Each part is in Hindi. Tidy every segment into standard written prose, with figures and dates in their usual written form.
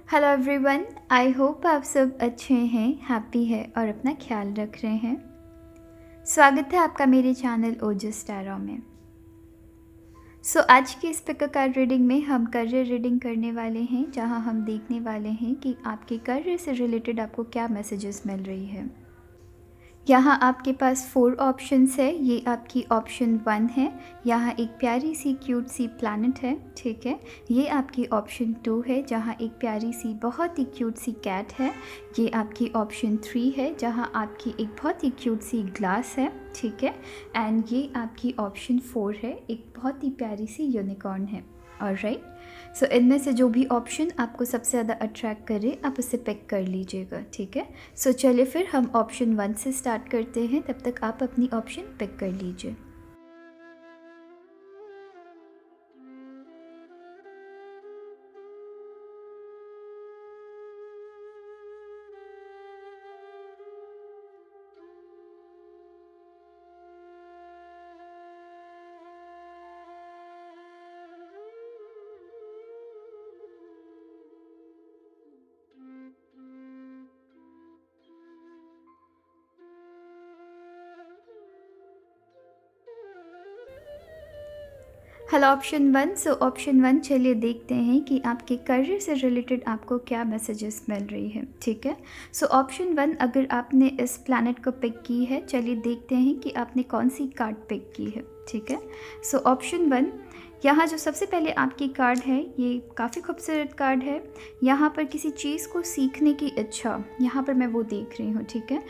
Hello everyone. आई होप आप सब अच्छे हैं, हैप्पी है और अपना ख्याल रख रहे हैं। स्वागत है आपका मेरे चैनल ओजस टैरो में। आज की इस पिक कार्ड रीडिंग में हम करियर रीडिंग करने वाले हैं, जहां हम देखने वाले हैं कि आपके करियर से रिलेटेड आपको क्या मैसेजेस मिल रही है। यहाँ आपके पास 4 ऑप्शंस है। ये आपकी ऑप्शन 1 है। यहाँ एक प्यारी सी क्यूट सी प्लैनेट है, ठीक है। ये आपकी ऑप्शन 2 है, जहाँ एक प्यारी सी बहुत ही क्यूट सी कैट है। ये आपकी ऑप्शन 3 है, जहाँ आपकी एक बहुत ही क्यूट सी ग्लास है, ठीक है। एंड ये आपकी ऑप्शन 4 है, एक बहुत ही प्यारी सी यूनिकॉर्न है। ऑलराइट, इनमें से जो भी ऑप्शन आपको सबसे ज़्यादा अट्रैक्ट करे आप उसे पिक कर लीजिएगा, ठीक है। चलिए फिर हम ऑप्शन 1 से स्टार्ट करते हैं, तब तक आप अपनी ऑप्शन पिक कर लीजिए। Hello option 1। ऑप्शन 1, चलिए देखते हैं कि आपके करियर से रिलेटेड आपको क्या मैसेजेस मिल रही है, ठीक है। ऑप्शन 1, अगर आपने इस प्लैनेट को पिक की है, चलिए देखते हैं कि आपने कौन सी कार्ड पिक की है, ठीक है। ऑप्शन 1, यहाँ जो सबसे पहले आपकी कार्ड है, ये काफ़ी खूबसूरत कार्ड है। यहाँ पर किसी चीज़ को सीखने की इच्छा, यहाँ पर मैं वो देख रही हूँ, ठीक है।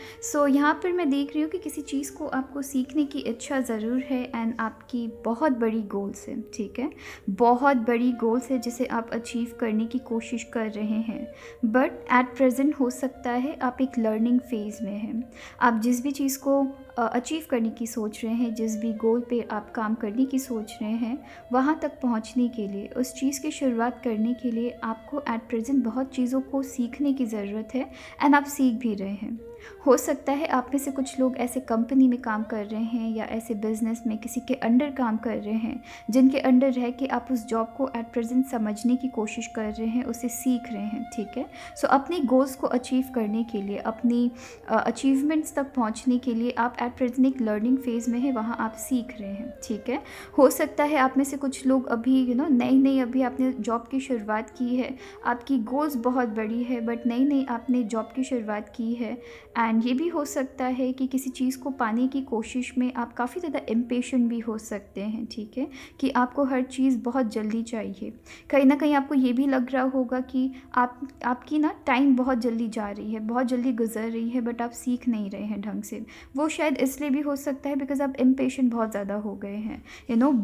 यहाँ पर मैं देख रही हूँ कि किसी चीज़ को आपको सीखने की इच्छा ज़रूर है एंड आपकी बहुत बड़ी गोल्स है, ठीक है। बहुत बड़ी गोल्स है जिसे आप अचीव करने की कोशिश कर रहे हैं, बट एट प्रेजेंट हो सकता है आप एक लर्निंग फेज़ में हैं। आप जिस भी चीज़ को अचीव करने की सोच रहे हैं, जिस भी गोल पे आप काम करने की सोच रहे हैं, वहाँ तक पहुँचने के लिए, उस चीज़ की शुरुआत करने के लिए आपको एट प्रेजेंट बहुत चीज़ों को सीखने की ज़रूरत है एंड आप सीख भी रहे हैं। हो सकता है आप में से कुछ लोग ऐसे कंपनी में काम कर रहे हैं या ऐसे बिजनेस में किसी के अंडर काम कर रहे हैं, जिनके अंडर रह के आप उस जॉब को एट प्रेजेंट समझने की कोशिश कर रहे हैं, उसे सीख रहे हैं, ठीक है। अपनी गोल्स को अचीव करने के लिए, अपनी अचीवमेंट्स तक पहुंचने के लिए आप एट प्रेजेंट एक लर्निंग फेज़ में है, वहाँ आप सीख रहे हैं, ठीक है। हो सकता है आप में से कुछ लोग अभी नई नई अभी आपने जॉब की शुरुआत की है, आपकी गोल्स बहुत बड़ी है, बट नई नई आपने जॉब की शुरुआत की है। एंड ये भी हो सकता है कि किसी चीज़ को पाने की कोशिश में आप काफ़ी ज़्यादा इम्पेशेंट भी हो सकते हैं, ठीक है, कि आपको हर चीज़ बहुत जल्दी चाहिए। कहीं ना कहीं आपको ये भी लग रहा होगा कि आपकी ना टाइम बहुत जल्दी जा रही है, बहुत जल्दी गुजर रही है, बट आप सीख नहीं रहे हैं ढंग से। वो शायद इसलिए भी हो सकता है बिकॉज आप इम्पेशेंट बहुत ज़्यादा हो गए हैं,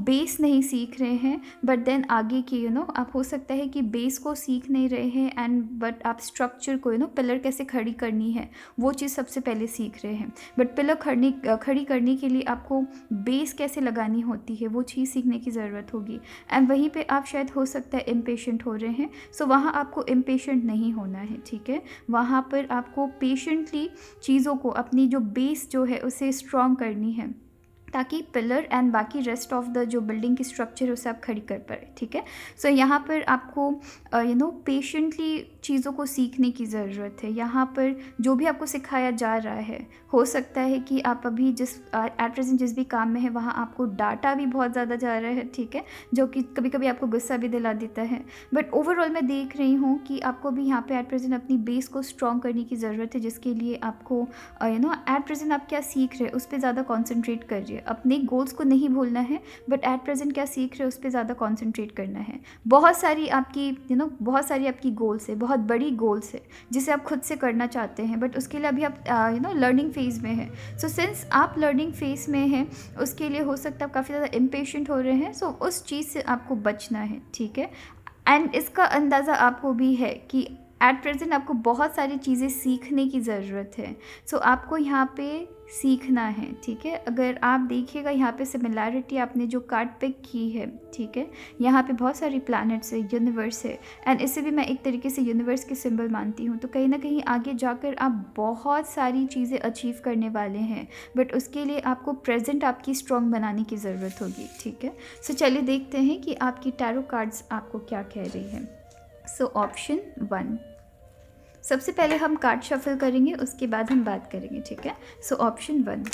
बेस नहीं सीख रहे हैं, बट देन आगे की आप हो सकता है कि बेस को सीख नहीं रहे हैं एंड बट आप स्ट्रक्चर को पिलर कैसे खड़ी करनी है वो चीज़ सबसे पहले सीख रहे हैं। बट पिलर खड़ी करने के लिए आपको बेस कैसे लगानी होती है वो चीज़ सीखने की ज़रूरत होगी। एंड वहीं पे आप शायद हो सकता है इम्पेशेंट हो रहे हैं। वहाँ आपको इम्पेशेंट नहीं होना है, ठीक है। वहाँ पर आपको पेशेंटली चीज़ों को, अपनी जो बेस जो है उसे स्ट्रॉन्ग करनी है, ताकि पिलर एंड बाकी रेस्ट ऑफ द जो बिल्डिंग की स्ट्रक्चर है उसे आप खड़ी कर पाए, ठीक है। यहाँ पर आपको पेशेंटली चीज़ों को सीखने की ज़रूरत है। यहाँ पर जो भी आपको सिखाया जा रहा है, हो सकता है कि आप अभी जिस एट प्रेजेंट जिस भी काम में है वहाँ आपको डाटा भी बहुत ज़्यादा जा रहा है, ठीक है, जो कि कभी कभी आपको गुस्सा भी दिला देता है। बट ओवरऑल मैं देख रही हूँ कि आपको भी यहाँ पे एट प्रेजेंट अपनी बेस को स्ट्रॉन्ग करने की ज़रूरत है, जिसके लिए आपको एट प्रेजेंट आप क्या सीख रहे हैं उस पर ज़्यादा कॉन्सेंट्रेट करिए। अपने गोल्स को नहीं भूलना है, बट एट प्रेजेंट क्या सीख रहे हो उस पर ज़्यादा कॉन्सेंट्रेट करना है। बहुत सारी आपकी बहुत सारी आपकी गोल्स है, बहुत बड़ी गोल्स है जिसे आप खुद से करना चाहते हैं, बट उसके लिए अभी आप लर्निंग फेज़ में हैं। सिंस आप लर्निंग फेज़ में हैं, उसके लिए हो सकता है आप काफ़ी ज़्यादा इम्पेशेंट हो रहे हैं। उस चीज़ से आपको बचना है, ठीक है। एंड इसका अंदाज़ा आपको भी है कि एट प्रेजेंट आपको बहुत सारी चीज़ें सीखने की ज़रूरत है। आपको यहाँ पे सीखना है, ठीक है। अगर आप देखिएगा यहाँ पे सिमिलैरिटी, आपने जो कार्ड पिक की है, ठीक है, यहाँ पे बहुत सारी प्लैनेट्स है, यूनिवर्स है, एंड इसे भी मैं एक तरीके से यूनिवर्स के सिंबल मानती हूँ। तो कहीं ना कहीं आगे जाकर आप बहुत सारी चीज़ें अचीव करने वाले हैं, बट उसके लिए आपको प्रेजेंट आपकी स्ट्रॉन्ग बनाने की ज़रूरत होगी, ठीक है। चलिए देखते हैं कि आपकी टैरो कार्ड्स आपको क्या कह रही है। So option 1। सबसे पहले हम कार्ड शफल करेंगे, उसके बाद हम बात करेंगे, ठीक है। So option 1।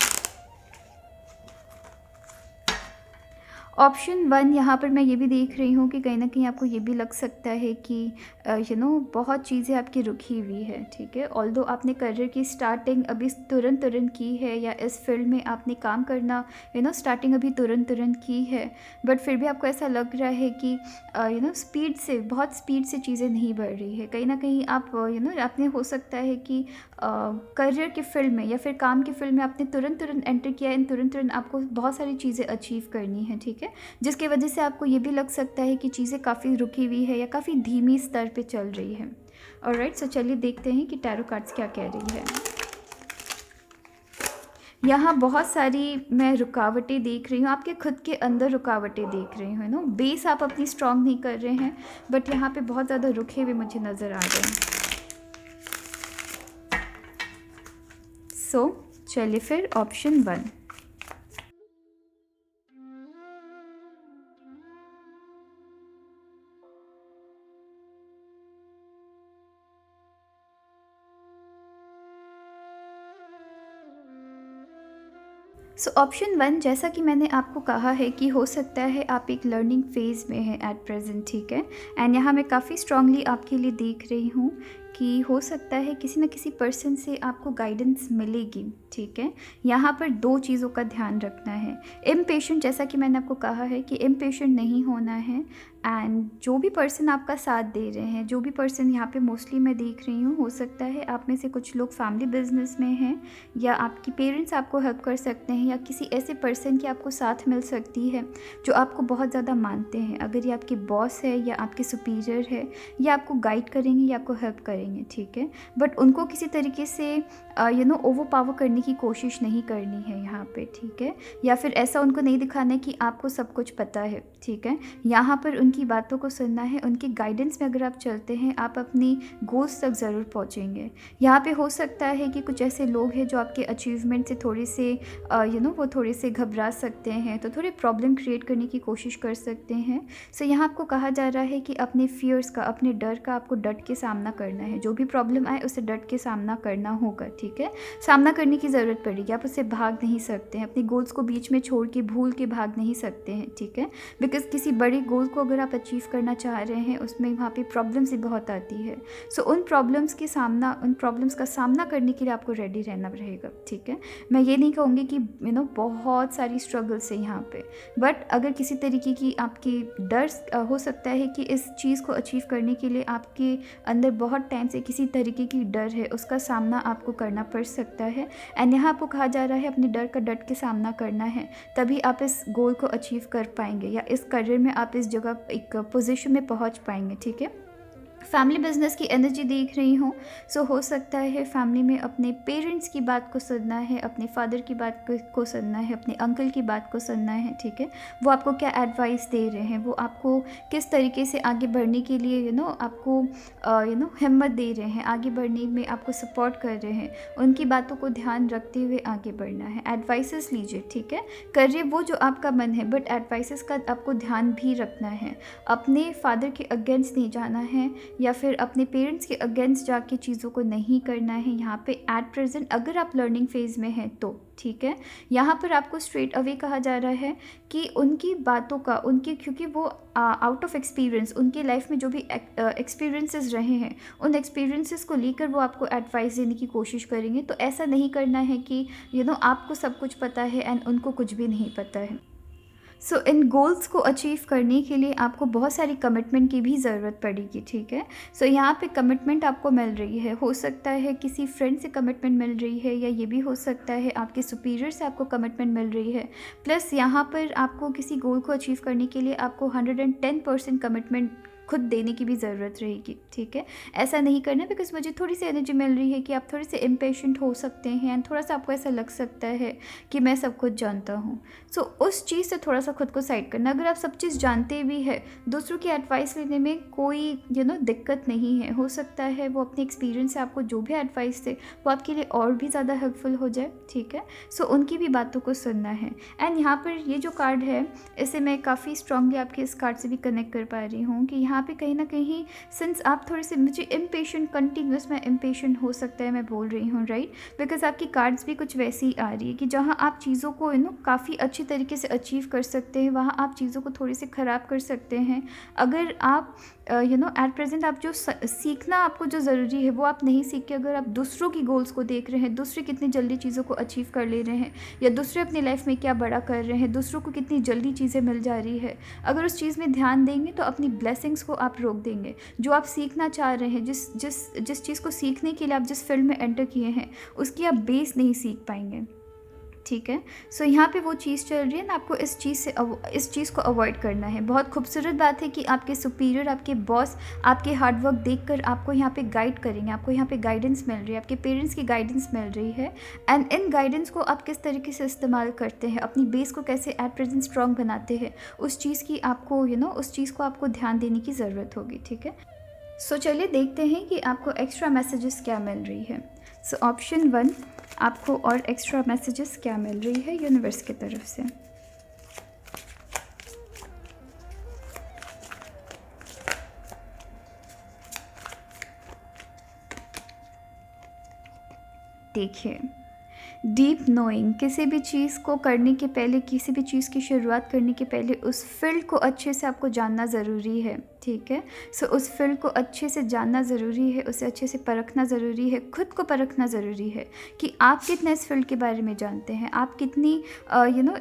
ऑप्शन 1 यहाँ पर मैं ये भी देख रही हूँ कि कहीं न कहीं आपको ये भी लग सकता है कि बहुत चीज़ें आपकी रुकी हुई है, ठीक है। ऑल्दो आपने करियर की स्टार्टिंग अभी तुरंत की है, या इस फील्ड में आपने काम करना स्टार्टिंग अभी तुरंत की है, बट फिर भी आपको ऐसा लग रहा है कि बहुत स्पीड से चीज़ें नहीं बढ़ रही है। कहीं ना कहीं आप आपने हो सकता है कि करियर के फील्ड में या फिर काम के फील्ड में आपने तुरंत एंटर किया एंड तुरंत आपको बहुत सारी चीज़ें अचीव करनी है, ठीक है, जिसकी वजह से आपको ये भी लग सकता है कि चीज़ें काफ़ी रुकी हुई है या काफ़ी धीमी स्तर पे चल रही है। ऑलराइट, सो चलिए देखते हैं कि टैरो कार्ड्स क्या कह रही है। यहाँ बहुत सारी मैं रुकावटें देख रही हूँ, आपके खुद के अंदर रुकावटें देख रही हूँ, बेस आप अपनी स्ट्रांग नहीं कर रहे हैं, बट यहाँ पे बहुत ज़्यादा रुके हुए मुझे नज़र आ रहे हैं। सो चलिए फिर ऑप्शन 1। सो ऑप्शन 1, जैसा कि मैंने आपको कहा है कि हो सकता है आप एक लर्निंग फेज़ में हैं एट प्रेजेंट, ठीक है, एंड यहाँ मैं काफ़ी स्ट्रांगली आपके लिए देख रही हूँ कि हो सकता है किसी न किसी पर्सन से आपको गाइडेंस मिलेगी, ठीक है। यहाँ पर 2 चीज़ों का ध्यान रखना है। इम्पेशेंट, जैसा कि मैंने आपको कहा है कि इम्पेशेंट नहीं होना है, एंड जो भी पर्सन आपका साथ दे रहे हैं, जो भी पर्सन यहाँ पे मोस्टली मैं देख रही हूँ, हो सकता है आप में से कुछ लोग फैमिली बिजनेस में हैं, या आपकी पेरेंट्स आपको हेल्प कर सकते हैं, या किसी ऐसे पर्सन की आपको साथ मिल सकती है जो आपको बहुत ज़्यादा मानते हैं। अगर ये आपके बॉस है या आपके सुपीरियर है, या आपको गाइड करेंगे या आपको हेल्प करेंगे, ठीक है, बट उनको किसी तरीके से ओवर पावर करने की कोशिश नहीं करनी है यहाँ पे, ठीक है, या फिर ऐसा उनको नहीं दिखाना है कि आपको सब कुछ पता है, ठीक है। यहाँ पर उनकी बातों को सुनना है, उनके गाइडेंस में अगर आप चलते हैं, आप अपनी गोल्स तक ज़रूर पहुँचेंगे। यहाँ पे हो सकता है कि कुछ ऐसे लोग हैं जो आपके अचीवमेंट से थोड़े से वो थोड़े से घबरा सकते हैं, तो थोड़े प्रॉब्लम क्रिएट करने की कोशिश कर सकते हैं। सो यहाँ आपको कहा जा रहा है कि अपने फियर्स का, अपने डर का आपको डट के सामना करना है। जो भी प्रॉब्लम आए उसे डट के सामना करना होगा, ठीक है। सामना करने की ज़रूरत पड़ेगी, आप उससे भाग नहीं सकते हैं, अपने गोल्स को बीच में छोड़ के भूल के भाग नहीं सकते हैं, ठीक है, बिकॉज किसी बड़े गोल को अगर आप अचीव करना चाह रहे हैं, उसमें वहाँ पे प्रॉब्लम्स ही बहुत आती है। सो उन प्रॉब्लम्स का सामना करने के लिए आपको रेडी रहना रहेगा, ठीक है। मैं ये नहीं कहूँगी कि बहुत सारी स्ट्रगल्स है यहाँ पे, बट अगर किसी तरीके की आपकी डर हो सकता है कि इस चीज़ को अचीव करने के लिए आपके अंदर बहुत टाइम से किसी तरीके की डर है, उसका सामना आपको करना पड़ सकता है। एंड यहाँ आपको कहा जा रहा है अपने डर का डट के सामना करना है, तभी आप इस गोल को अचीव कर पाएंगे, या इस करियर में आप इस जगह एक पोजीशन में पहुँच पाएंगे, ठीक है। फैमिली बिजनेस की एनर्जी देख रही हूँ। सो हो सकता है फैमिली में अपने पेरेंट्स की बात को सुनना है, अपने फादर की बात को सुनना है, अपने अंकल की बात को सुनना है, ठीक है। वो आपको क्या एडवाइस दे रहे हैं, वो आपको किस तरीके से आगे बढ़ने के लिए आपको हिम्मत दे रहे हैं, आगे बढ़ने में आपको सपोर्ट कर रहे हैं, उनकी बातों को ध्यान रखते हुए आगे बढ़ना है। एडवाइसेस लीजिए, ठीक है, करिए वो जो आपका मन है, बट एडवाइसेस का आपको ध्यान भी रखना है। अपने फादर के अगेंस्ट नहीं जाना है, या फिर अपने पेरेंट्स के अगेंस्ट जाके चीज़ों को नहीं करना है यहाँ पे एट प्रेजेंट, अगर आप लर्निंग फेज़ में हैं तो, ठीक है। यहाँ पर आपको स्ट्रेट अवे कहा जा रहा है कि उनकी बातों का, क्योंकि वो आउट ऑफ एक्सपीरियंस, उनके लाइफ में जो भी एक्सपीरियंसेस रहे हैं, उन एक्सपीरियंसेस को लेकर वो आपको एडवाइस देने की कोशिश करेंगे। तो ऐसा नहीं करना है कि आपको सब कुछ पता है एंड उनको कुछ भी नहीं पता है। सो इन गोल्स को अचीव करने के लिए आपको बहुत सारी कमिटमेंट की भी ज़रूरत पड़ेगी, ठीक है। सो यहाँ पे कमिटमेंट आपको मिल रही है, हो सकता है किसी फ्रेंड से कमिटमेंट मिल रही है, या ये भी हो सकता है आपके सुपीरियर से आपको कमिटमेंट मिल रही है। प्लस यहाँ पर आपको किसी गोल को अचीव करने के लिए आपको 110% कमिटमेंट खुद देने की भी ज़रूरत रहेगी, ठीक है। ऐसा नहीं करना, बिकॉज मुझे थोड़ी सी एनर्जी मिल रही है कि आप थोड़े से इम्पेशेंट हो सकते हैं, एंड थोड़ा सा आपको ऐसा लग सकता है कि मैं सब कुछ जानता हूँ। सो उस चीज़ से थोड़ा सा खुद को साइड करना। अगर आप सब चीज़ जानते भी है, दूसरों की एडवाइस लेने में कोई दिक्कत नहीं है। हो सकता है वो अपने एक्सपीरियंस से आपको जो भी एडवाइस दे वो आपके लिए और भी ज़्यादा हेल्पफुल हो जाए, ठीक है। सो उनकी भी बातों को सुनना है। एंड यहाँ पर ये जो कार्ड है, इसे मैं काफ़ी स्ट्रांगली आपके इस कार्ड से भी कनेक्ट कर पा रही हूँ कि यहाँ यहाँ पे कहीं ना कहीं सिंस आप थोड़े से मुझे इम्पेशेंट, कंटिन्यूस में इम्पेशेंट हो सकता है मैं बोल रही हूँ, राइट, बिकॉज आपकी कार्ड्स भी कुछ वैसी ही आ रही है कि जहाँ आप चीज़ों को काफ़ी अच्छी तरीके से अचीव कर सकते हैं, वहाँ आप चीज़ों को थोड़ी सी ख़राब कर सकते हैं। अगर आप एट प्रेजेंट आप जो सीखना आपको जो ज़रूरी है वो आप नहीं सीख के अगर आप दूसरों की गोल्स को देख रहे हैं, दूसरे कितनी जल्दी चीज़ों को अचीव कर ले रहे हैं, या दूसरे अपनी लाइफ में क्या बड़ा कर रहे हैं, दूसरों को कितनी जल्दी चीज़ें मिल जा रही है, अगर उस चीज़ में ध्यान देंगे तो अपनी ब्लेसिंग्स को आप रोक देंगे। जो आप सीखना चाह रहे हैं, जिस चीज़ को सीखने के लिए आप जिस फील्ड में एंटर किए हैं, उसकी आप बेस नहीं सीख पाएंगे, ठीक है। सो यहाँ पे वो चीज़ चल रही है ना, आपको इस चीज़ को अवॉइड करना है। बहुत खूबसूरत बात है कि आपके सुपीरियर, आपके बॉस आपके हार्डवर्क देखकर आपको यहाँ पे गाइड करेंगे, आपको यहाँ पे गाइडेंस मिल रही है, आपके पेरेंट्स की गाइडेंस मिल रही है। एंड इन गाइडेंस को आप किस तरीके से इस्तेमाल करते हैं, अपनी बेस को कैसे एट प्रेजेंट स्ट्रॉन्ग बनाते हैं, उस चीज़ की आपको उस चीज़ को आपको ध्यान देने की ज़रूरत होगी, ठीक है। सो चलिए देखते हैं कि आपको एक्स्ट्रा मैसेजेस क्या मिल रही है। सो ऑप्शन 1, आपको और एक्स्ट्रा मैसेजेस क्या मिल रही है यूनिवर्स की तरफ से। देखिए, डीप नोइंग, किसी भी चीज़ को करने के पहले, किसी भी चीज़ की शुरुआत करने के पहले उस फील्ड को अच्छे से आपको जानना ज़रूरी है, ठीक है। सो उस फील्ड को अच्छे से जानना ज़रूरी है, उसे अच्छे से परखना ज़रूरी है, खुद को परखना ज़रूरी है कि आप कितना इस फील्ड के बारे में जानते हैं, आप कितनी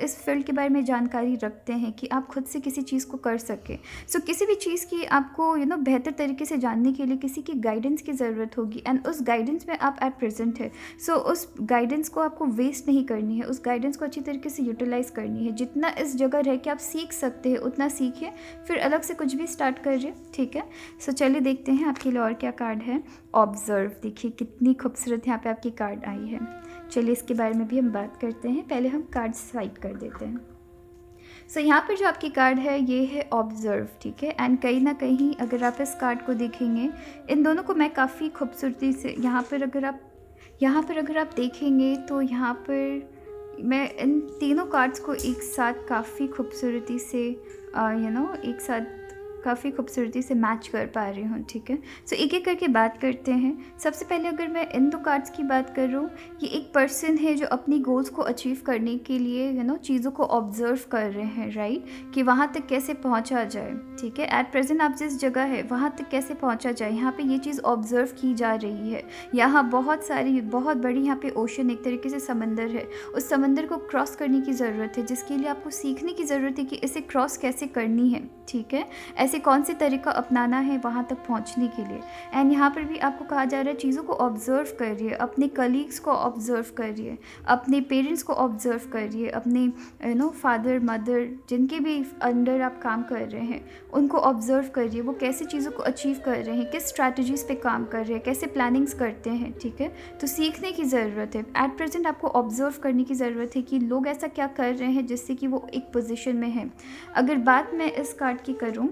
इस फील्ड के बारे में जानकारी रखते हैं कि आप खुद से किसी चीज़ को कर सकें। सो किसी भी चीज़ की आपको बेहतर तरीके से जानने के लिए किसी की गाइडेंस की ज़रूरत होगी, एंड उस गाइडेंस में आप एट प्रेजेंट है। सो उस गाइडेंस को आपको वेस्ट नहीं करनी है, उस गाइडेंस को अच्छी तरीके से यूटिलाइज़ करनी है। जितना इस जगह रह के आप सीख सकते हैं उतना सीखिए, फिर अलग से कुछ भी स्टार्ट करिए, ठीक है। सो चलिए देखते हैं आपके लिए और क्या कार्ड है। ऑब्जर्व, देखिए कितनी खूबसूरत यहाँ पे आपकी कार्ड आई है। चलिए इसके बारे में भी हम बात करते हैं, पहले हम कार्ड स्वाइप कर देते हैं। सो यहाँ पर जो आपकी कार्ड है ये है ऑब्जर्व, ठीक है। एंड कहीं ना कहीं अगर आप इस कार्ड को देखेंगे, इन दोनों को मैं काफ़ी खूबसूरती से यहाँ पर अगर आप देखेंगे तो यहाँ पर मैं इन तीनों कार्ड्स को एक साथ काफ़ी खूबसूरती से एक साथ काफ़ी खूबसूरती से मैच कर पा रही हूँ, ठीक है। सो एक एक करके बात करते हैं। सबसे पहले अगर मैं इन दो कार्ड्स की बात करूँ, ये एक पर्सन है जो अपनी गोल्स को अचीव करने के लिए चीज़ों को ऑब्जर्व कर रहे हैं, राइट, कि वहाँ तक कैसे पहुँचा जाए, ठीक है। एट प्रेजेंट आप जिस जगह है वहाँ तक कैसे पहुँचा जाए, यहाँ पे ये चीज़ ऑब्जर्व की जा रही है। यहाँ बहुत बड़ी यहाँ पे ओशन, एक तरीके से समंदर है, उस समंदर को क्रॉस करने की ज़रूरत है, जिसके लिए आपको सीखने की ज़रूरत है कि इसे क्रॉस कैसे करनी है, ठीक है। ऐसे कौन से तरीका अपनाना है वहाँ तक पहुँचने के लिए। एंड यहाँ पर भी आपको कहा जा रहा है चीज़ों को ऑब्जर्व करिए, अपने कलीग्स को ऑब्जर्व करिए, अपने पेरेंट्स को ऑब्जर्व करिए, अपने फादर मदर जिनके भी अंडर आप काम कर रहे हैं उनको ऑब्जर्व करिए, वो कैसे चीज़ों को अचीव कर रहे हैं, किस स्ट्रैटेजीज़ पे काम कर रहे हैं, कैसे प्लानिंग्स करते हैं, ठीक है। तो सीखने की ज़रूरत है, एट प्रेजेंट आपको ऑब्जर्व करने की ज़रूरत है कि लोग ऐसा क्या कर रहे हैं जिससे कि वो एक पोजीशन में है। अगर बात मैं इस कार्ड की करूँ,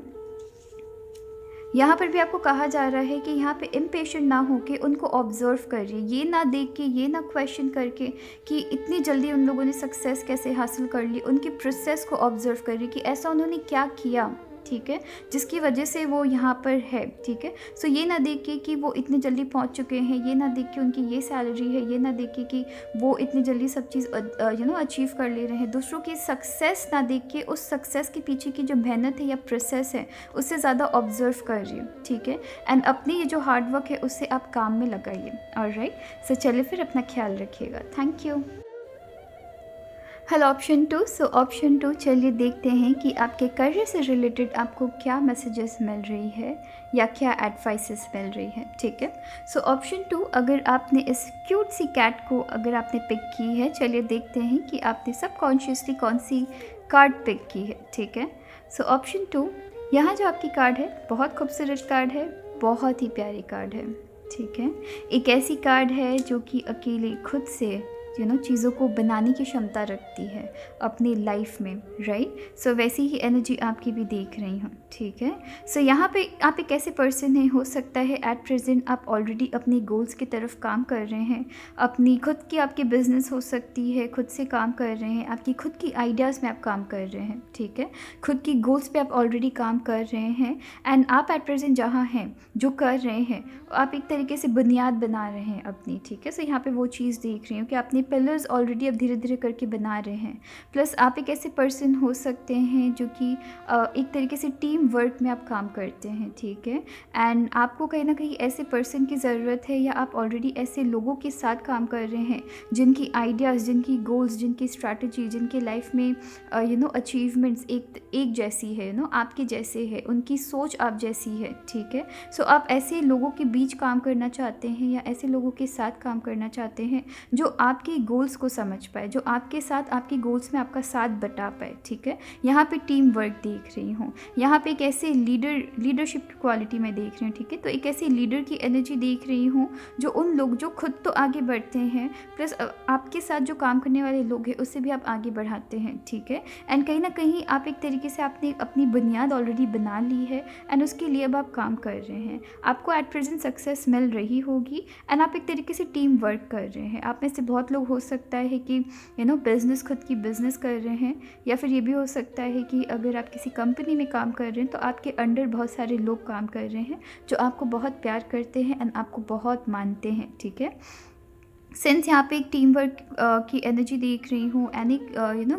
यहाँ पर भी आपको कहा जा रहा है कि यहाँ पे इम्पेशेंट ना हो के उनको ऑब्जर्व करिए, ये ना देख के, ये ना क्वेश्चन करके कि इतनी जल्दी उन लोगों ने सक्सेस कैसे हासिल कर ली, उनकी प्रोसेस को ऑब्जर्व करिए कि ऐसा उन्होंने क्या किया, ठीक है, जिसकी वजह से वो यहाँ पर है, ठीक है। सो ये ना देख के कि वो इतनी जल्दी पहुँच चुके हैं, ये ना देख के उनकी ये सैलरी है, ये ना देख के कि वो इतनी जल्दी सब चीज़ अचीव कर ले रहे हैं। दूसरों की सक्सेस ना देख के उस सक्सेस के पीछे की जो मेहनत है या प्रोसेस है उससे ज़्यादा ऑब्जर्व कर रही हूँ, ठीक है। एंड अपनी ये जो हार्डवर्क है उससे आप काम में लगाइए, ऑलराइट। सो चलिए फिर अपना ख्याल रखिएगा, thank you. Hello option 2। So option 2, चलिए देखते हैं कि आपके करियर से रिलेटेड आपको क्या मैसेजेस मिल रही है या क्या एडवाइसेस मिल रही है, ठीक है। सो ऑप्शन 2, अगर आपने इस क्यूट सी कैट को अगर आपने पिक की है, चलिए देखते हैं कि आपने सबकॉन्शियसली कौन सी कार्ड पिक की है, ठीक है। सो ऑप्शन 2, यहाँ जो आपकी कार्ड है बहुत खूबसूरत कार्ड है, बहुत ही प्यारी कार्ड है, ठीक है। एक ऐसी कार्ड है जो कि अकेले खुद से चीज़ों को बनाने की क्षमता रखती है अपनी लाइफ में, राइट। सो वैसी ही एनर्जी आपकी भी देख रही हूँ, ठीक है। सो यहाँ पे आप एक ऐसे पर्सन हैं, हो सकता है एट प्रेजेंट आप ऑलरेडी अपनी गोल्स की तरफ काम कर रहे हैं, अपनी खुद की आपकी बिजनेस हो सकती है, खुद से काम कर रहे हैं, आपकी खुद की आइडियाज़ में आप काम कर रहे हैं, ठीक है, खुद की गोल्स पे आप ऑलरेडी काम कर रहे हैं। एंड आप एट प्रेजेंट जहाँ हैं, जो कर रहे हैं, आप एक तरीके से बुनियाद बना रहे हैं अपनी, ठीक है। सो यहाँ पे वो चीज़ देख रही हूँ कि अपने पिलर्स ऑलरेडी अब धीरे धीरे करके बना रहे हैं। प्लस आप एक ऐसे पर्सन हो सकते हैं जो कि एक तरीके से टीम वर्क में आप काम करते हैं, ठीक है। एंड आपको कहीं ना कहीं ऐसे पर्सन की ज़रूरत है, या आप ऑलरेडी ऐसे लोगों के साथ काम कर रहे हैं जिनकी आइडियाज़, जिनकी गोल्स, जिनकी स्ट्रैटेजी, जिनके लाइफ में अचीवमेंट्स एक जैसी है, आपके जैसे है, उनकी सोच आप जैसी है, ठीक है। सो आप ऐसे लोगों के बीच काम करना चाहते हैं, या ऐसे लोगों के साथ काम करना चाहते हैं जो आपकी गोल्स को समझ पाए, जो आपके साथ आपकी गोल्स में आपका साथ बटा पाए, ठीक है। यहाँ पे टीम वर्क देख रही हूँ, यहाँ पे एक ऐसे लीडरशिप क्वालिटी में देख रही हूँ, ठीक है। तो एक ऐसे लीडर की एनर्जी देख रही हूँ जो उन लोग जो खुद तो आगे बढ़ते हैं, प्लस आपके साथ जो काम करने वाले लोग हैं उससे भी आप आगे बढ़ाते हैं, ठीक है। एंड कहीं ना कहीं आप एक तरीके से आपने अपनी बुनियाद ऑलरेडी बना ली है, एंड उसके लिए अब आप काम कर रहे हैं। आपको एट प्रेजेंट सक्सेस मिल रही होगी, एंड आप एक तरीके से टीम वर्क कर रहे हैं। आप में से बहुत लोग हो सकता है कि बिज़नेस, खुद की बिज़नेस कर रहे हैं, या फिर ये भी हो सकता है कि अगर आप किसी कंपनी में काम कर रहे हैं तो आपके अंडर बहुत सारे लोग काम कर रहे हैं जो आपको बहुत प्यार करते हैं एंड आपको बहुत मानते हैं, ठीक है। सिंस यहाँ पे एक टीम वर्क की एनर्जी देख रही हूँ, एंड एक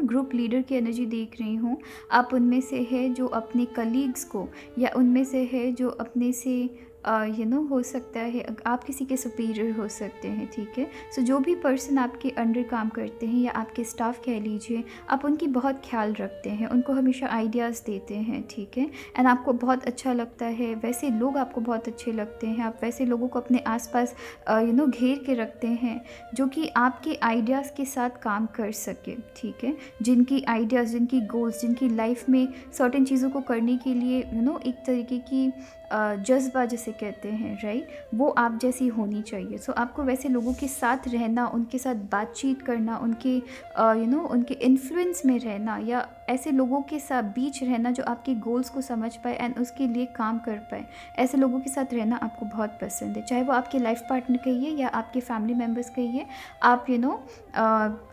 ग्रुप लीडर की एनर्जी देख रही हूँ। आप उनमें से है जो अपने कलीग्स को, या उनमें से है जो अपने से हो सकता है आप किसी के सुपीरियर हो सकते हैं, ठीक है। सो जो भी पर्सन आपके अंडर काम करते हैं, या आपके स्टाफ कह लीजिए, आप उनकी बहुत ख्याल रखते हैं, उनको हमेशा आइडियाज़ देते हैं, ठीक है। एंड आपको बहुत अच्छा लगता है, वैसे लोग आपको बहुत अच्छे लगते हैं, आप वैसे लोगों को अपने आसपास घेर के रखते हैं जो कि आपके आइडियाज़ के साथ काम कर सके, ठीक है। जिनकी आइडियाज़, जिनकी गोल्स, जिनकी लाइफ में सर्टेन चीज़ों को करने के लिए एक तरीके की जज्बा जिसे कहते हैं, राइट, वो आप जैसी होनी चाहिए। सो आपको वैसे लोगों के साथ रहना, उनके साथ बातचीत करना, उनके उनके इन्फ्लुएंस में रहना, या ऐसे लोगों के साथ बीच रहना जो आपके गोल्स को समझ पाए एंड उसके लिए काम कर पाए, ऐसे लोगों के साथ रहना आपको बहुत पसंद है। चाहे वो आपके लाइफ पार्टनर कहिए या आपके फैमिली मेम्बर्स कहिए, आप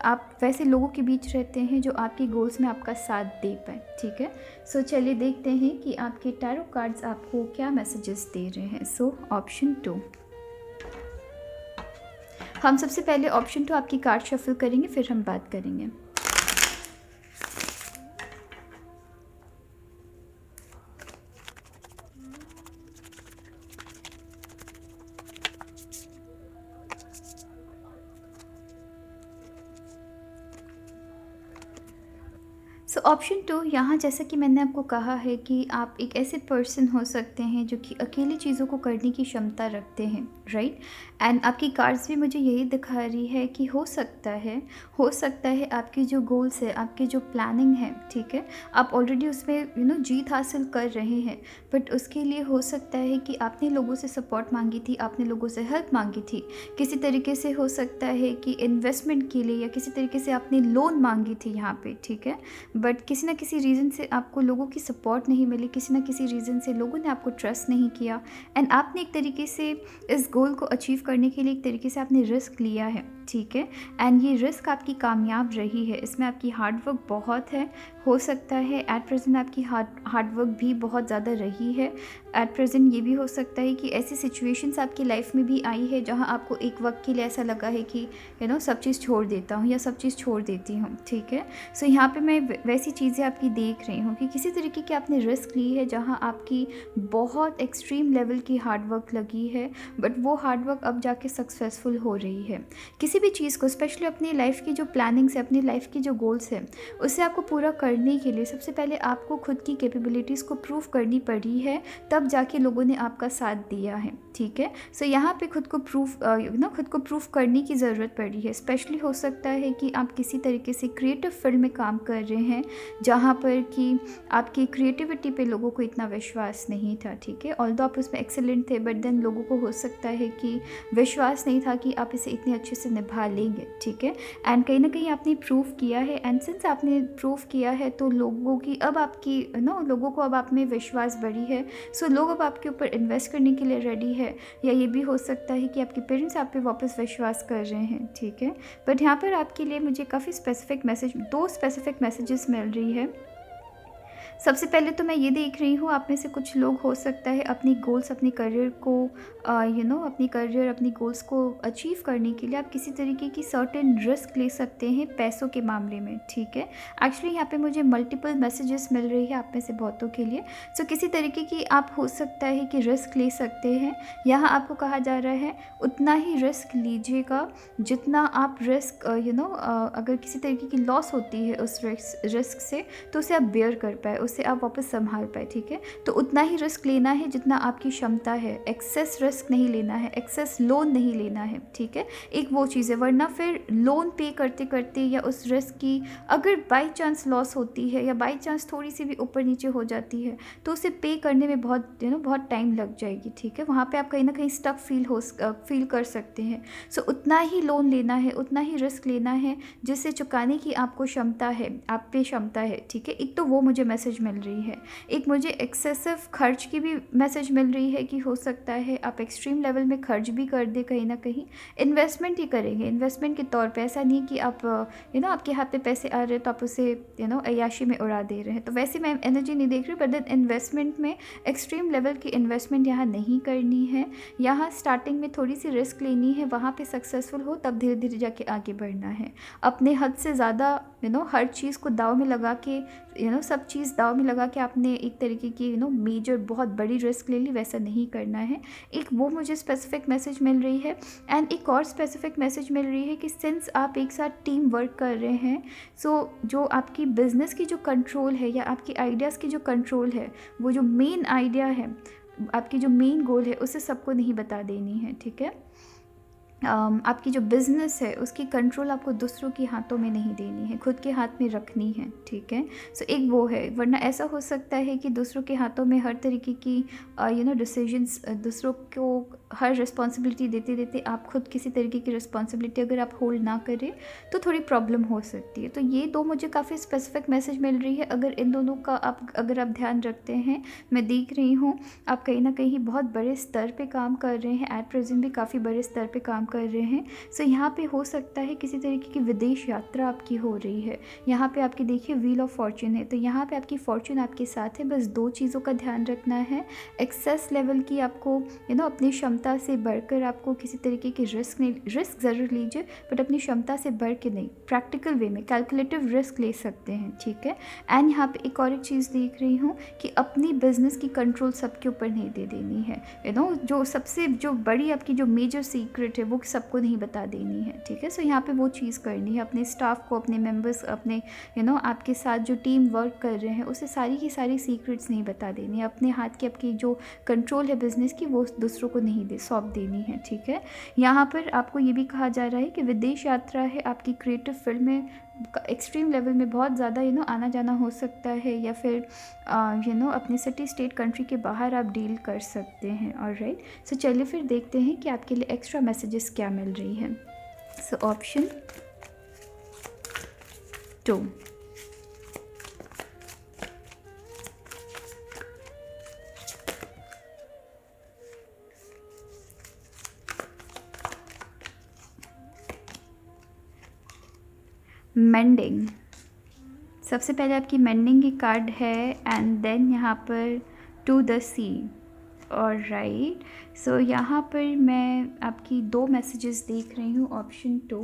आप वैसे लोगों के बीच रहते हैं जो आपके गोल्स में आपका साथ दे पाए, ठीक है। सो चलिए देखते हैं कि आपके टैरो कार्ड्स आपको क्या मैसेजेस दे रहे हैं। सो ऑप्शन 2, हम सबसे पहले ऑप्शन 2 आपकी कार्ड शफल करेंगे, फिर हम बात करेंगे। सो ऑप्शन 2, यहाँ जैसा कि मैंने आपको कहा है कि आप एक ऐसे पर्सन हो सकते हैं जो कि अकेले चीज़ों को करने की क्षमता रखते हैं, राइट। एंड आपकी कार्ड्स भी मुझे यही दिखा रही है कि हो सकता है आपकी जो गोल्स है, आपकी जो प्लानिंग है, ठीक है, आप ऑलरेडी उसमें जीत हासिल कर रहे हैं, बट उसके लिए हो सकता है कि आपने लोगों से सपोर्ट मांगी थी, आपने लोगों से हेल्प मांगी थी, किसी तरीके से हो सकता है कि इन्वेस्टमेंट के लिए, या किसी तरीके से आपने लोन मांगी थी यहाँ पे, ठीक है। बट किसी ना किसी रीज़न से आपको लोगों की सपोर्ट नहीं मिली, किसी ना किसी रीज़न से लोगों ने आपको ट्रस्ट नहीं किया, एंड आपने एक तरीके से इस गोल को अचीव करने के लिए एक तरीके से आपने रिस्क लिया है, ठीक है। एंड ये रिस्क आपकी कामयाब रही है, इसमें आपकी हार्डवर्क बहुत है। हो सकता है एट प्रेजेंट आपकी हार्डवर्क भी बहुत ज़्यादा रही है। एट प्रेजेंट ये भी हो सकता है कि ऐसी सिचुएशंस आपकी लाइफ में भी आई है जहाँ आपको एक वक्त के लिए ऐसा लगा है कि सब चीज़ छोड़ देता हूँ या सब चीज़ छोड़ देती हूँ, ठीक है। सो यहाँ पे मैं वैसी चीज़ें आपकी देख रही हूँ कि किसी तरीके की आपने रिस्क ली है जहाँ आपकी बहुत एक्सट्रीम लेवल की हार्डवर्क लगी है, बट वो हार्डवर्क अब जाके सक्सेसफुल हो रही है। किसी भी चीज़ को, स्पेशली अपनी लाइफ की जो प्लानिंग्स है, अपनी लाइफ की जो गोल्स है, उसे आपको पूरा करने के लिए सबसे पहले आपको खुद की कैपेबिलिटीज़ को प्रूव करनी पड़ी है, तब जाके लोगों ने आपका साथ दिया है, ठीक है। सो यहाँ पे खुद को प्रूफ करने की ज़रूरत पड़ी है। स्पेशली हो सकता है कि आप किसी तरीके से क्रिएटिव फील्ड में काम कर रहे हैं जहाँ पर कि आपकी क्रिएटिविटी पे लोगों को इतना विश्वास नहीं था, ठीक है। ऑल्दो आप उसमें एक्सेलेंट थे, बट देन लोगों को हो सकता है कि विश्वास नहीं था कि आप इसे इतने अच्छे से निभा लेंगे, ठीक है। एंड कहीं ना कहीं आपने प्रूव किया है, एंड सिंस आपने प्रूव किया है तो लोगों की अब आपकी लोगों को अब आप में विश्वास बढ़ी है। सो लोग अब आपके ऊपर इन्वेस्ट करने के लिए रेडी है, या ये भी हो सकता है कि आपके पेरेंट्स आप पे वापस विश्वास कर रहे हैं, ठीक है। बट यहाँ पर आपके लिए मुझे काफ़ी स्पेसिफिक मैसेज, 2 स्पेसिफिक मैसेजेस मिल रही है। सबसे पहले तो मैं ये देख रही हूँ, आप में से कुछ लोग हो सकता है अपनी गोल्स, अपनी करियर को अपनी करियर, अपनी गोल्स को अचीव करने के लिए आप किसी तरीके की सर्टेन रिस्क ले सकते हैं पैसों के मामले में, ठीक है। एक्चुअली यहाँ पे मुझे मल्टीपल मैसेजेस मिल रही है आप में से बहुतों के लिए। सो किसी तरीके की आप हो सकता है कि रिस्क ले सकते हैं। यहाँ आपको कहा जा रहा है उतना ही रिस्क लीजिएगा जितना आप रिस्क अगर किसी तरीके की लॉस होती है उस रिस्क से, तो उसे आप बेयर कर पाए, उसे आप वापस संभाल पाए, ठीक है। तो उतना ही रिस्क लेना है जितना आपकी क्षमता है, एक्सेस रिस्क नहीं लेना है, एक्सेस लोन नहीं लेना है, ठीक है। एक वो चीज़ है, वरना फिर लोन पे करते करते या उस रिस्क की अगर बाई चांस लॉस होती है या बाई चांस थोड़ी सी भी ऊपर नीचे हो जाती है तो उसे पे करने में बहुत टाइम लग जाएगी, ठीक है। वहाँ पे आप कहीं ना कहीं स्टक फील कर सकते हैं। सो उतना ही लोन लेना है, उतना ही रिस्क लेना है जिससे चुकाने की आपको क्षमता है, आप पे क्षमता है, ठीक है। एक तो वो मुझे मैसेज मिल रही है। एक मुझे एक्सेसिव खर्च की भी मैसेज मिल रही है कि हो सकता है आप एक्सट्रीम लेवल में खर्च भी कर दे, कहीं ना कहीं इन्वेस्टमेंट ही करेंगे, इन्वेस्टमेंट के तौर पे। ऐसा नहीं कि आप आपके हाथ पे पैसे आ रहे हैं तो आप उसे अय्याशी में उड़ा दे रहे हैं, तो वैसे मैं एनर्जी नहीं देख रही। बट देन इन्वेस्टमेंट में एक्सट्रीम लेवल की इन्वेस्टमेंट यहाँ नहीं करनी है। यहाँ स्टार्टिंग में थोड़ी सी रिस्क लेनी है, वहाँ पे सक्सेसफुल हो तब धीरे धीरे जाके आगे बढ़ना है। अपने हद से ज़्यादा हर चीज़ को दाव में लगा के सब चीज़ दाव में लगा के आपने एक तरीके की मेजर बहुत बड़ी रिस्क ले ली, वैसा नहीं करना है। एक वो मुझे स्पेसिफिक मैसेज मिल रही है। एंड एक और स्पेसिफिक मैसेज मिल रही है कि सिंस आप एक साथ टीम वर्क कर रहे हैं, सो जो आपकी बिज़नेस की जो कंट्रोल है या आपकी आइडियाज़ की जो कंट्रोल है, वो जो मेन आइडिया है, आपकी जो मेन गोल है, उसे सबको नहीं बता देनी है, ठीक है। आपकी जो बिज़नेस है उसकी कंट्रोल आपको दूसरों के हाथों में नहीं देनी है, खुद के हाथ में रखनी है, ठीक है। सो एक वो है, वरना ऐसा हो सकता है कि दूसरों के हाथों में हर तरीके की डिसीजंस, दूसरों को हर रिस्पॉन्सिबिलिटी देते देते आप खुद किसी तरीके की रिस्पॉन्सिबिलिटी अगर आप होल्ड ना करें तो थोड़ी प्रॉब्लम हो सकती है। तो ये 2 मुझे काफ़ी स्पेसिफिक मैसेज मिल रही है। अगर इन दोनों का अगर आप ध्यान रखते हैं, मैं देख रही हूँ आप कहीं ना कहीं बहुत बड़े स्तर पे काम कर रहे हैं, एट प्रेजेंट भी काफ़ी बड़े स्तर पे काम कर रहे हैं। सो यहाँ पे हो सकता है किसी तरीके की विदेश यात्रा आपकी हो रही है। यहाँ पे आपकी देखिए व्हील ऑफ फॉर्चून है, तो यहाँ पे आपकी फॉर्चून आपके साथ है। बस 2 चीज़ों का ध्यान रखना है, एक्सेस लेवल की आपको अपनी क्षमता से बढ़कर आपको किसी तरीके की रिस्क ज़रूर लीजिए, बट अपनी क्षमता से बढ़ के नहीं, प्रैक्टिकल वे में कैलकुलेटिव रिस्क ले सकते हैं, ठीक है। एंड यहाँ पे एक और एक चीज़ देख रही हूँ कि अपनी बिजनेस की कंट्रोल सबके ऊपर नहीं दे देनी है। जो सबसे जो बड़ी आपकी जो मेजर सीक्रेट है वो सबको नहीं बता देनी है, ठीक है। सो यहाँ पे वो चीज़ करनी है, अपने स्टाफ को, अपने मेंबर्स, अपने आपके साथ जो टीम वर्क कर रहे हैं उसे सारी की सारी सीक्रेट्स नहीं बता देनी है। अपने हाथ की आपकी जो कंट्रोल है बिज़नेस की वो दूसरों को नहीं सौंप देनी है, ठीक है। यहाँ पर आपको ये भी कहा जा रहा है कि विदेश यात्रा है, आपकी क्रिएटिव फील्ड में एक्सट्रीम लेवल में बहुत ज़्यादा आना जाना हो सकता है, या फिर अपने सिटी स्टेट कंट्री के बाहर आप डील कर सकते हैं। ऑलराइट, सो चलिए फिर देखते हैं कि आपके लिए एक्स्ट्रा मैसेजेस क्या मिल रही हैं। So option 2, mending. सबसे पहले आपकी मेंडिंग की कार्ड है, एंड देन यहाँ पर to the C. Alright, so यहाँ पर मैं आपकी 2 मैसेजेस देख रही हूँ। Option 2,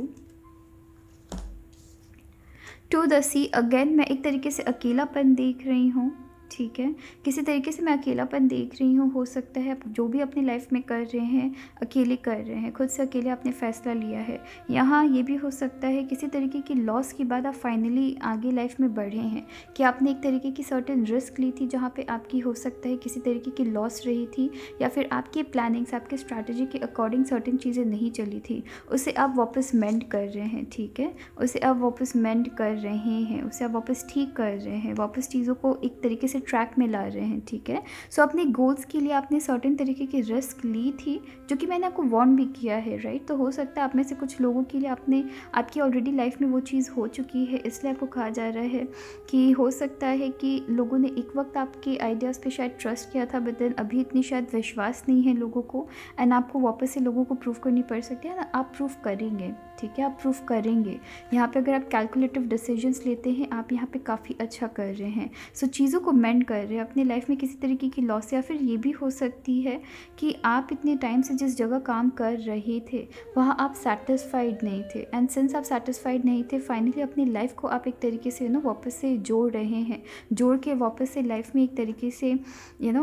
to the C. Again मैं एक तरीके से अकेलापन देख रही हूँ, ठीक है। किसी तरीके से मैं अकेलापन देख रही हूँ। हो सकता है आप जो भी अपनी लाइफ में कर रहे हैं अकेले कर रहे हैं, खुद से अकेले आपने फ़ैसला लिया है। यहाँ ये भी हो सकता है किसी तरीके की लॉस के बाद आप फाइनली आगे लाइफ में बढ़े हैं, कि आपने एक तरीके की सर्टेन रिस्क ली थी जहाँ पे आपकी हो सकता है किसी तरीके की लॉस रही थी, या फिर आपकी प्लानिंग्स, आपके स्ट्रैटेजी के अकॉर्डिंग सर्टेन चीज़ें नहीं चली थी, उसे आप वापस मेंड कर रहे हैं, ठीक है। उसे आप वापस मेंड कर रहे हैं, उसे आप वापस ठीक कर रहे हैं, वापस चीज़ों को एक तरीके से से ट्रैक में ला रहे हैं, ठीक है। सो अपने गोल्स के लिए आपने सर्टेन तरीके की रिस्क ली थी, जो कि मैंने आपको वार्न भी किया है, राइट। तो हो सकता है आप में से कुछ लोगों के लिए आपकी ऑलरेडी लाइफ में वो चीज़ हो चुकी है, इसलिए आपको कहा जा रहा है कि हो सकता है कि लोगों ने एक वक्त आपके आइडियाज़ पे शायद ट्रस्ट किया था, बट देन अभी इतनी शायद विश्वास नहीं है लोगों को, एंड आपको वापस से लोगों को प्रूव करनी पड़ सकती है ना। आप प्रूव करेंगे, ठीक है, आप प्रूव करेंगे। यहाँ पे अगर आप कैलकुलेटिव डिसीजंस लेते हैं, आप यहाँ पे काफ़ी अच्छा कर रहे हैं। सो चीज़ों को मेंड कर रहे हैं अपनी लाइफ में, किसी तरीके की लॉस, या फिर ये भी हो सकती है कि आप इतने टाइम से जिस जगह काम कर रहे थे वहाँ आप सेटिस्फाइड नहीं थे, एंड सिंस आप सेटिस्फाइड नहीं थे, फाइनली अपनी लाइफ को आप एक तरीके से वापस से जोड़ रहे हैं, जोड़ के वापस से लाइफ में एक तरीके से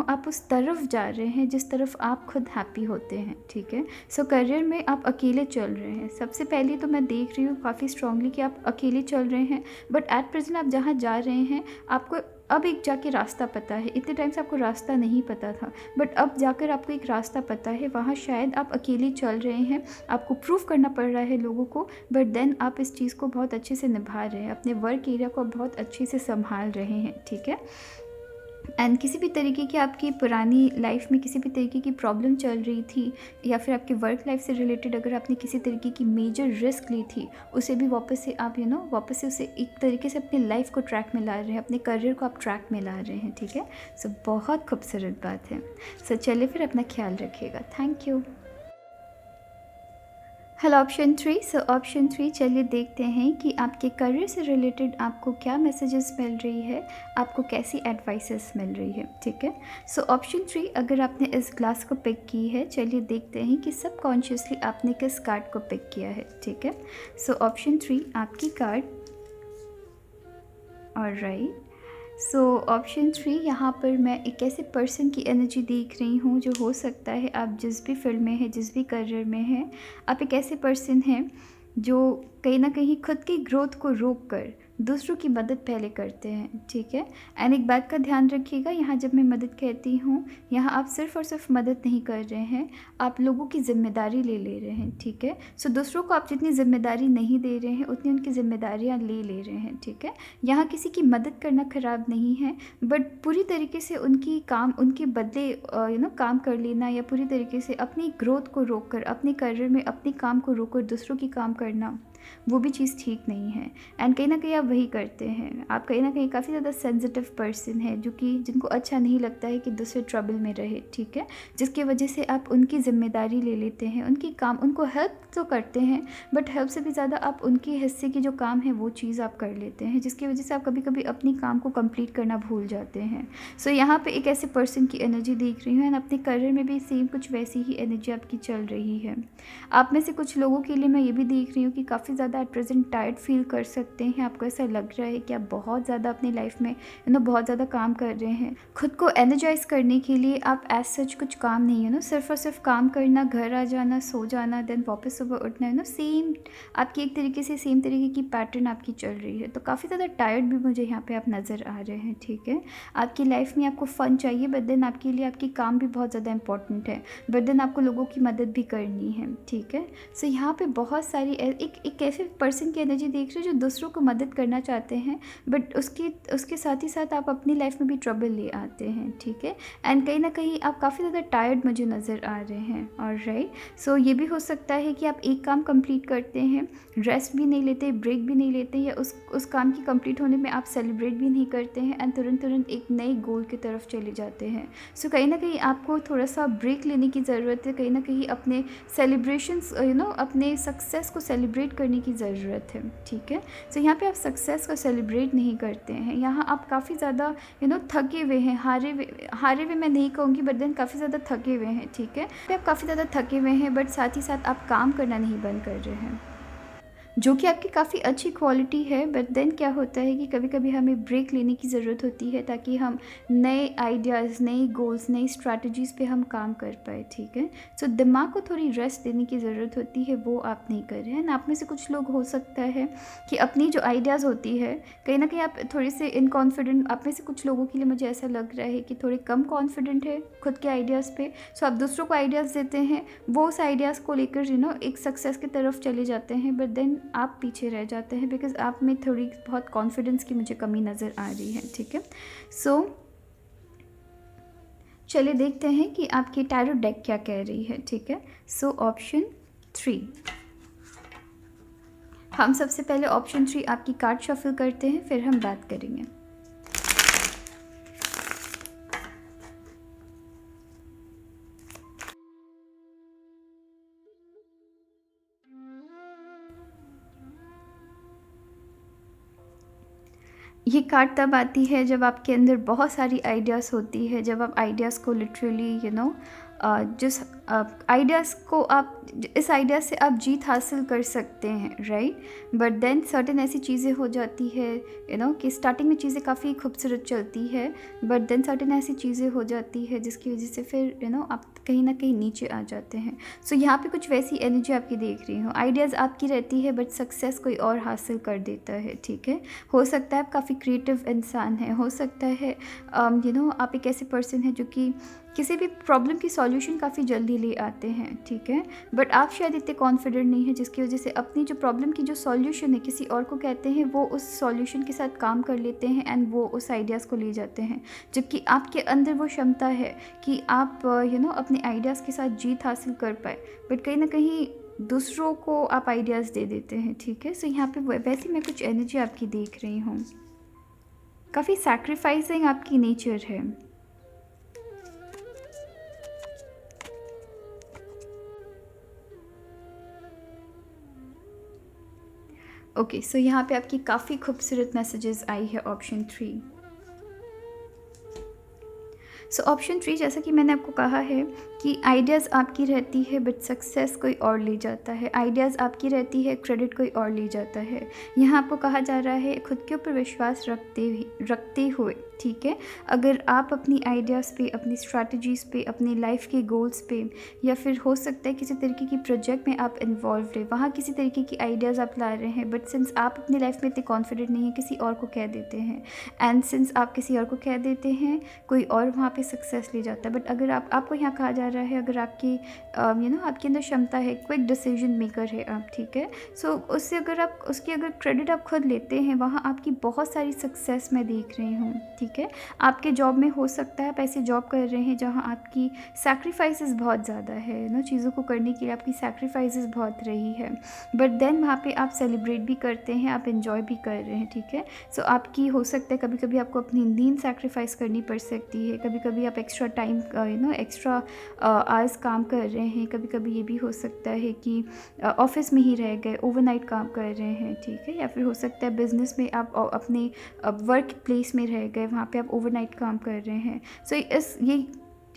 आप उस तरफ जा रहे हैं जिस तरफ आप खुद हैप्पी होते हैं, ठीक है। सो करियर में आप अकेले चल रहे हैं। सबसे पहले तो मैं देख रही हूँ काफ़ी स्ट्रांगली कि आप अकेले चल रहे हैं, बट एट प्रेजेंट आप जहाँ जा रहे हैं आपको अब एक जाके रास्ता पता है। इतने टाइम से आपको रास्ता नहीं पता था, बट अब जाकर आपको एक रास्ता पता है। वहाँ शायद आप अकेले चल रहे हैं, आपको प्रूव करना पड़ रहा है लोगों को, बट देन आप इस चीज़ को बहुत अच्छे से निभा रहे हैं, अपने वर्क एरिया को बहुत अच्छे से संभाल रहे हैं, ठीक है। एंड किसी भी तरीके की आपकी पुरानी लाइफ में किसी भी तरीके की प्रॉब्लम चल रही थी, या फिर आपकी वर्क लाइफ से रिलेटेड अगर आपने किसी तरीके की मेजर रिस्क ली थी, उसे भी वापस से आप वापस से उसे एक तरीके से अपनी लाइफ को ट्रैक में ला रहे हैं, अपने करियर को आप ट्रैक में ला रहे हैं, ठीक है। सो बहुत खूबसूरत बात है। सो चलिए फिर अपना ख्याल रखिएगा। Thank you. Hello option 3। So option 3, चलिए देखते हैं कि आपके करियर से रिलेटेड आपको क्या मैसेजेस मिल रही है, आपको कैसी एडवाइसेस मिल रही है, ठीक है। सो ऑप्शन 3, अगर आपने इस ग्लास को पिक की है, चलिए देखते हैं कि सबकॉन्शियसली आपने किस कार्ड को पिक किया है, ठीक है। सो ऑप्शन 3 आपकी कार्ड, ऑलराइट। सो ऑप्शन 3, यहाँ पर मैं एक ऐसे पर्सन की एनर्जी देख रही हूँ जो हो सकता है आप जिस भी फील्ड में है, जिस भी करियर में हैं, आप एक ऐसे पर्सन हैं जो कहीं ना कहीं खुद की ग्रोथ को रोक कर दूसरों की मदद पहले करते हैं, ठीक है। एंड एक बात का ध्यान रखिएगा, यहाँ जब मैं मदद कहती हूँ, यहाँ आप सिर्फ़ और सिर्फ मदद नहीं कर रहे हैं, आप लोगों की ज़िम्मेदारी ले रहे हैं, ठीक है। सो दूसरों को आप जितनी ज़िम्मेदारी नहीं दे रहे हैं, उतनी उनकी ज़िम्मेदारियाँ ले रहे हैं, ठीक है। यहाँ किसी की मदद करना ख़राब नहीं है, बट पूरी तरीके से उनके बदले काम कर लेना, या पूरी तरीके से अपनी ग्रोथ को रोक कर, अपने करियर में अपने काम को रोक कर दूसरों की काम करना, वो भी चीज़ ठीक नहीं है। एंड कहीं ना कहीं आप वही करते हैं, आप कहीं ना कहीं काफ़ी ज़्यादा सेंसिटिव पर्सन है, जिनको अच्छा नहीं लगता है कि दूसरे ट्रबल में रहे, ठीक है। जिसकी वजह से आप उनकी ज़िम्मेदारी ले लेते हैं, उनको हेल्प तो करते हैं, बट हेल्प से भी ज़्यादा आप उनके हिस्से की जो काम है वो चीज़ आप कर लेते हैं, जिसकी वजह से आप कभी कभी अपनी काम को कंप्लीट करना भूल जाते हैं। सो यहाँ पे एक ऐसे पर्सन की एनर्जी देख रही हूँ, एंड अपने करियर में भी सेम कुछ वैसी ही एनर्जी आपकी चल रही है। आप में से कुछ लोगों के लिए मैं ये भी देख रही हूँ कि काफ़ी ज़्यादा एट प्रेजेंट टायर्ड फील कर सकते हैं। आपको ऐसा लग रहा है कि आप बहुत ज़्यादा अपनी लाइफ में बहुत ज़्यादा काम कर रहे हैं। खुद को एनर्जाइज करने के लिए आप एज सच कुछ काम नहीं है सिर्फ और सिर्फ काम करना, घर आ जाना, सो जाना, देन वापस सुबह उठना, सेम आपकी एक तरीके से सेम तरीके की पैटर्न आपकी चल रही है। तो काफ़ी ज़्यादा टायर्ड भी मुझे यहाँ पे आप नज़र आ रहे हैं, ठीक है। आपकी लाइफ में आपको फ़न चाहिए, बट देन आपके लिए आपकी काम भी बहुत ज़्यादा इंपॉर्टेंट है, बट देन आपको लोगों की मदद भी करनी है, ठीक है। सो यहाँ पे बहुत सारी एक ऐसे पर्सन की एनर्जी देख रहे हैं जो दूसरों को मदद करना चाहते हैं, बट उसके साथ ही साथ आप अपनी लाइफ में भी ट्रबल ले आते हैं, ठीक है। एंड कहीं ना कहीं आप काफ़ी ज़्यादा टायर्ड मुझे नज़र आ रहे हैं, ऑलराइट। सो ये भी हो सकता है कि आप एक काम कंप्लीट करते हैं, रेस्ट भी नहीं लेते, ब्रेक भी नहीं लेते, या उस काम की कंप्लीट होने में आप सेलिब्रेट भी नहीं करते हैं, एंड तुरंत एक नए गोल की तरफ चले जाते हैं। सो कहीं ना कहीं आपको थोड़ा सा ब्रेक लेने की ज़रूरत है, कहीं ना कहीं अपने सेलिब्रेशंस अपने सक्सेस को सेलिब्रेट करने की ज़रूरत है, ठीक है। सो यहाँ पे आप सक्सेस को सेलिब्रेट नहीं करते हैं, यहाँ आप काफ़ी ज़्यादा थके हुए हैं, हारे हुए मैं नहीं कहूँगी, बट देन काफ़ी ज़्यादा थके हुए हैं, ठीक है। आप काफ़ी ज़्यादा थके हुए हैं, बट साथ ही साथ आप काम करना नहीं बंद कर रहे हैं, जो कि आपकी काफ़ी अच्छी क्वालिटी है। बट देन क्या होता है कि कभी कभी हमें ब्रेक लेने की ज़रूरत होती है, ताकि हम नए आइडियाज़, नई गोल्स, नई स्ट्रैटेजीज़ पे हम काम कर पाए, ठीक है। सो दिमाग को थोड़ी रेस्ट देने की ज़रूरत होती है, वो आप नहीं कर रहे हैं। आप में से कुछ लोग हो सकता है कि अपनी जो आइडियाज़ होती है, कहीं ना कहीं आप थोड़े से इनकॉन्फिडेंट, आप में से कुछ लोगों के लिए मुझे ऐसा लग रहा है कि थोड़े कम कॉन्फिडेंट है खुद के आइडियाज़ पे। सो आप दूसरों को आइडियाज़ देते हैं, वो उस आइडियाज़ को लेकर एक सक्सेस की तरफ चले जाते हैं, बट देन आप पीछे रह जाते हैं, बिकॉज आप में थोड़ी बहुत कॉन्फिडेंस की मुझे कमी नज़र आ रही है, ठीक है। सो चलिए देखते हैं कि आपकी टैरो डेक क्या कह रही है, ठीक है। सो ऑप्शन 3, हम सबसे पहले ऑप्शन 3 आपकी कार्ड शफल करते हैं, फिर हम बात करेंगे। ये कार्ड तब आती है जब आपके अंदर बहुत सारी आइडियाज़ होती है, जब आप आइडियाज़ को लिटरली जिस आइडियाज़ को आप इस आइडिया से आप जीत हासिल कर सकते हैं, राइट। बट देन सर्टेन ऐसी चीज़ें हो जाती है कि स्टार्टिंग में चीज़ें काफ़ी खूबसूरत चलती है, बट देन सर्टेन ऐसी चीज़ें हो जाती है जिसकी वजह से फिर आप कहीं ना कहीं नीचे आ जाते हैं। सो यहाँ पे कुछ वैसी एनर्जी आपकी देख रही हूँ। आइडियाज़ आपकी रहती है बट सक्सेस कोई और हासिल कर देता है, ठीक है। हो सकता है आप काफ़ी क्रिएटिव इंसान हैं, हो सकता है आप एक ऐसे पर्सन हैं जो कि किसी भी प्रॉब्लम की सॉल्यूशन काफ़ी जल्दी ले आते हैं, ठीक है। बट आप शायद इतने कॉन्फिडेंट नहीं हैं, जिसकी वजह से अपनी जो प्रॉब्लम की जो सॉल्यूशन है किसी और को कहते हैं, वो उस सॉल्यूशन के साथ काम कर लेते हैं एंड वो उस आइडियाज़ को ले जाते हैं। जबकि आपके अंदर वो क्षमता है कि आप अपने आइडियाज़ के साथ जीत हासिल कर पाए, बट कहीं ना कहीं दूसरों को आप आइडियाज़ दे देते हैं, ठीक है। सो यहाँ पे वैसे मैं कुछ एनर्जी आपकी देख रही हूँ, काफ़ी सैक्रिफाइसिंग आपकी नेचर है। ओके, सो यहाँ पे आपकी काफ़ी खूबसूरत मैसेजेस आई है ऑप्शन 3। सो ऑप्शन 3, जैसा कि मैंने आपको कहा है कि आइडियाज़ आपकी रहती है बट सक्सेस कोई और ले जाता है। आइडियाज़ आपकी रहती है, क्रेडिट कोई और ले जाता है। यहाँ आपको कहा जा रहा है खुद के ऊपर विश्वास रखते हुए, ठीक है। अगर आप अपनी आइडियाज़ पे, अपनी स्ट्रैटेजीज़ पे, अपनी लाइफ के गोल्स पे, या फिर हो सकता है किसी तरीके की प्रोजेक्ट में आप इन्वॉल्व रहे, वहाँ किसी तरीके की आइडियाज़ आप ला रहे हैं, बट सिंस आप अपनी लाइफ में इतने कॉन्फिडेंट नहीं है, किसी और को कह देते हैं, एंड सिंस आप किसी और को कह देते हैं, कोई और वहाँ पे सक्सेस ले जाता है। बट अगर आपको यहाँ कहा जा रहा है, अगर आपकी आपके अंदर क्षमता है, क्विक डिसीजन मेकर है आप, ठीक है। सो उससे अगर क्रेडिट आप खुद लेते हैं, वहाँ आपकी बहुत सारी सक्सेस मैं देख रही हूँ, ठीक है। आपके जॉब में हो सकता है आप ऐसे जॉब कर रहे हैं जहाँ आपकी सैक्रिफाइसेस बहुत ज़्यादा है, चीज़ों को करने के लिए आपकी सैक्रिफाइसेस बहुत रही है, बट देन वहाँ पे आप सेलिब्रेट भी करते हैं, आप इन्जॉय भी कर रहे हैं, ठीक है। सो आपकी हो सकता है कभी कभी आपको अपनी नींद सैक्रिफाइस करनी पड़ सकती है, कभी कभी आप एक्स्ट्रा टाइम एक्स्ट्रा आवर्स काम कर रहे हैं, कभी कभी ये भी हो सकता है कि ऑफिस में ही रह गए, ओवरनाइट काम कर रहे हैं, ठीक है। या फिर हो सकता है बिज़नेस में आप अपने वर्क प्लेस में रह गए, वहाँ पे आप ओवरनाइट काम कर रहे हैं। सो ये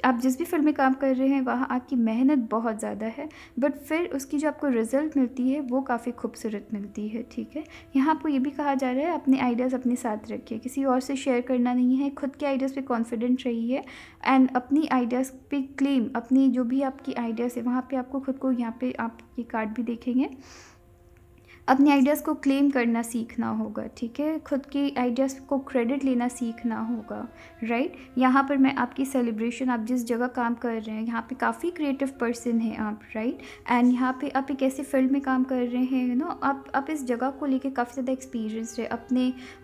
आप जिस भी फील्ड में काम कर रहे हैं वहाँ आपकी मेहनत बहुत ज़्यादा है, बट फिर उसकी जो आपको रिज़ल्ट मिलती है वो काफ़ी खूबसूरत मिलती है, ठीक है। यहाँ आपको ये भी कहा जा रहा है अपने आइडियाज़ अपने साथ रखिए, किसी और से शेयर करना नहीं है, खुद के आइडियाज़ पे कॉन्फिडेंट रहिए एंड अपनी आइडियाज़ पे क्लेम, अपनी जो भी आपकी आइडियाज़ है वहाँ पर आपको खुद को, यहाँ पर आप ये कार्ड भी देखेंगे, अपने आइडियाज़ को क्लेम करना सीखना होगा, ठीक है। खुद के आइडियाज़ को क्रेडिट लेना सीखना होगा, राइट। यहाँ पर मैं आपकी सेलिब्रेशन, आप जिस जगह काम कर रहे हैं यहाँ पे काफ़ी क्रिएटिव पर्सन हैं आप, राइट। एंड यहाँ पे आप एक ऐसे फील्ड में काम कर रहे हैं, आप इस जगह को लेके काफ़ी ज़्यादा एक्सपीरियंसड है,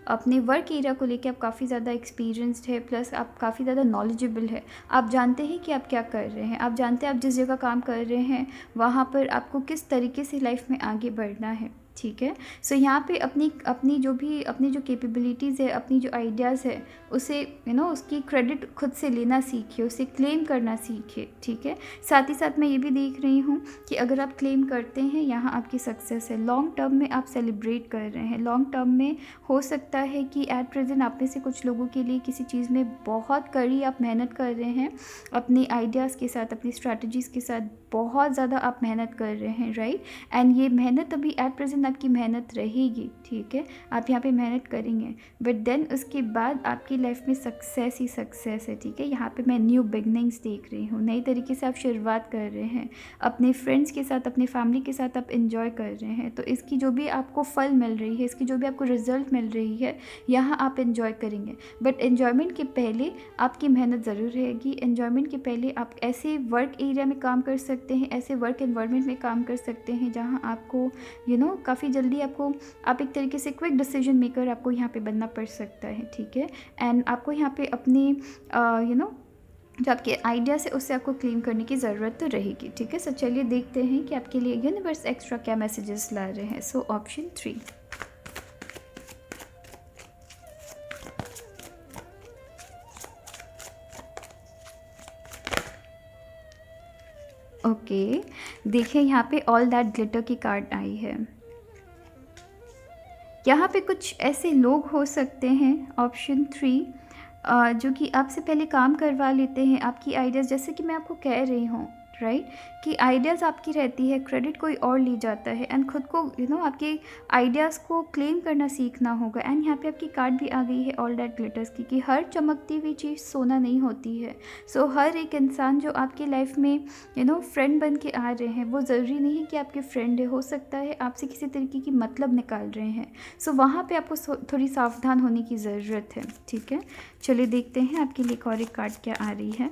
अपने वर्क एरिया को लेके आप काफ़ी ज़्यादा एक्सपीरियंसड है, प्लस आप काफ़ी ज़्यादा नॉलेजेबल है। आप जानते हैं कि आप क्या कर रहे हैं, आप जानते हैं आप जिस जगह काम कर रहे हैं वहाँ पर आपको किस तरीके से लाइफ में आगे बढ़ना है, ठीक है। सो यहाँ पे अपनी जो कैपेबिलिटीज़ है, अपनी जो आइडियाज़ है, उसे उसकी क्रेडिट खुद से लेना सीखिए, उसे क्लेम करना सीखिए, ठीक है। साथ ही साथ मैं ये भी देख रही हूँ कि अगर आप क्लेम करते हैं, यहाँ आपकी सक्सेस है, लॉन्ग टर्म में आप सेलिब्रेट कर रहे हैं। लॉन्ग टर्म में हो सकता है कि एट प्रेजेंट आप में से कुछ लोगों के लिए किसी चीज़ में बहुत कड़ी आप मेहनत कर रहे हैं, अपने आइडियाज़ के साथ, अपनी स्ट्रैटेजीज़ के साथ बहुत ज़्यादा आप मेहनत कर रहे हैं, राइट। एंड ये मेहनत अभी एट प्रेजेंट आपकी मेहनत रहेगी, ठीक है। आप यहाँ पे मेहनत करेंगे, बट देन उसके बाद आपकी लाइफ में सक्सेस ही सक्सेस है, ठीक है। यहाँ पे मैं न्यू बिगनिंग्स देख रही हूँ, नई तरीके से आप शुरुआत कर रहे हैं, अपने फ्रेंड्स के साथ, अपने फैमिली के साथ आप इन्जॉय कर रहे हैं। तो इसकी जो भी आपको फल मिल रही है, इसकी जो भी आपको रिजल्ट मिल रही है, यहाँ आप इन्जॉय करेंगे। बट इन्जॉयमेंट के पहले आपकी मेहनत ज़रूर रहेगी। इन्जॉयमेंट के पहले आप ऐसे वर्क एरिया में काम कर सकते हैं, ऐसे वर्क एनवायरनमेंट में काम कर सकते हैं जहाँ आपको काफ़ी जल्दी आप एक तरीके से क्विक डिसीजन मेकर आपको यहाँ पे बनना पड़ सकता है, ठीक है। एंड आपको यहाँ पे अपने जो आपके आइडियाज़ है उससे आपको क्लेम करने की ज़रूरत तो रहेगी, ठीक है। सो चलिए देखते हैं कि आपके लिए यूनिवर्स एक्स्ट्रा क्या मैसेजेस ला रहे हैं। So option 3। ओके, देखिए यहाँ पे ऑल दैट ग्लिटर की कार्ड आई है। यहाँ पे कुछ ऐसे लोग हो सकते हैं, ऑप्शन 3, जो कि आपसे पहले काम करवा लेते हैं आपकी आइडियाज़, जैसे कि मैं आपको कह रही हूँ, राइट, कि आइडियाज़ आपकी रहती है, क्रेडिट कोई और ले जाता है, एंड खुद को आपके आइडियाज़ को क्लेम करना सीखना होगा। एंड यहाँ पे आपकी कार्ड भी आ गई है ऑल दैट ग्लिटर्स की, कि हर चमकती हुई चीज़ सोना नहीं होती है। सो हर एक इंसान जो आपकी लाइफ में फ्रेंड बन के आ रहे हैं, वो ज़रूरी नहीं कि आपके फ्रेंड है, हो सकता है आपसे किसी तरीके की मतलब निकाल रहे हैं। सो वहाँ पे आपको थोड़ी सावधान होने की ज़रूरत है, ठीक है। चलिए देखते हैं आपके लिए एक और एक कार्ड क्या आ रही है।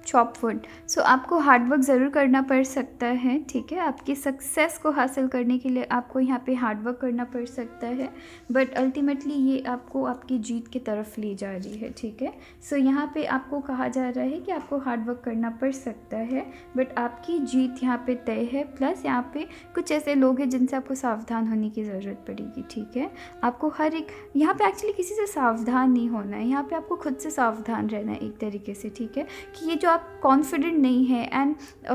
चॉपवुड। सो आपको हार्डवर्क ज़रूर करना पड़ सकता है, ठीक है। आपकी सक्सेस को हासिल करने के लिए आपको यहाँ पे हार्डवर्क करना पड़ सकता है, बट अल्टीमेटली ये आपको आपकी जीत की तरफ ले जा रही है, ठीक है। सो यहाँ पे आपको कहा जा रहा है कि आपको हार्डवर्क करना पड़ सकता है, बट आपकी जीत यहाँ पे तय है। प्लस यहाँ पे कुछ ऐसे लोग हैं जिनसे आपको सावधान होने की ज़रूरत पड़ेगी, ठीक है। आपको हर एक यहाँ पे एक्चुअली किसी से सावधान नहीं होना है, यहाँ पे आपको खुद से सावधान रहना है एक तरीके से, ठीक है। कि ये जो आप कॉन्फिडेंट नहीं है, एंड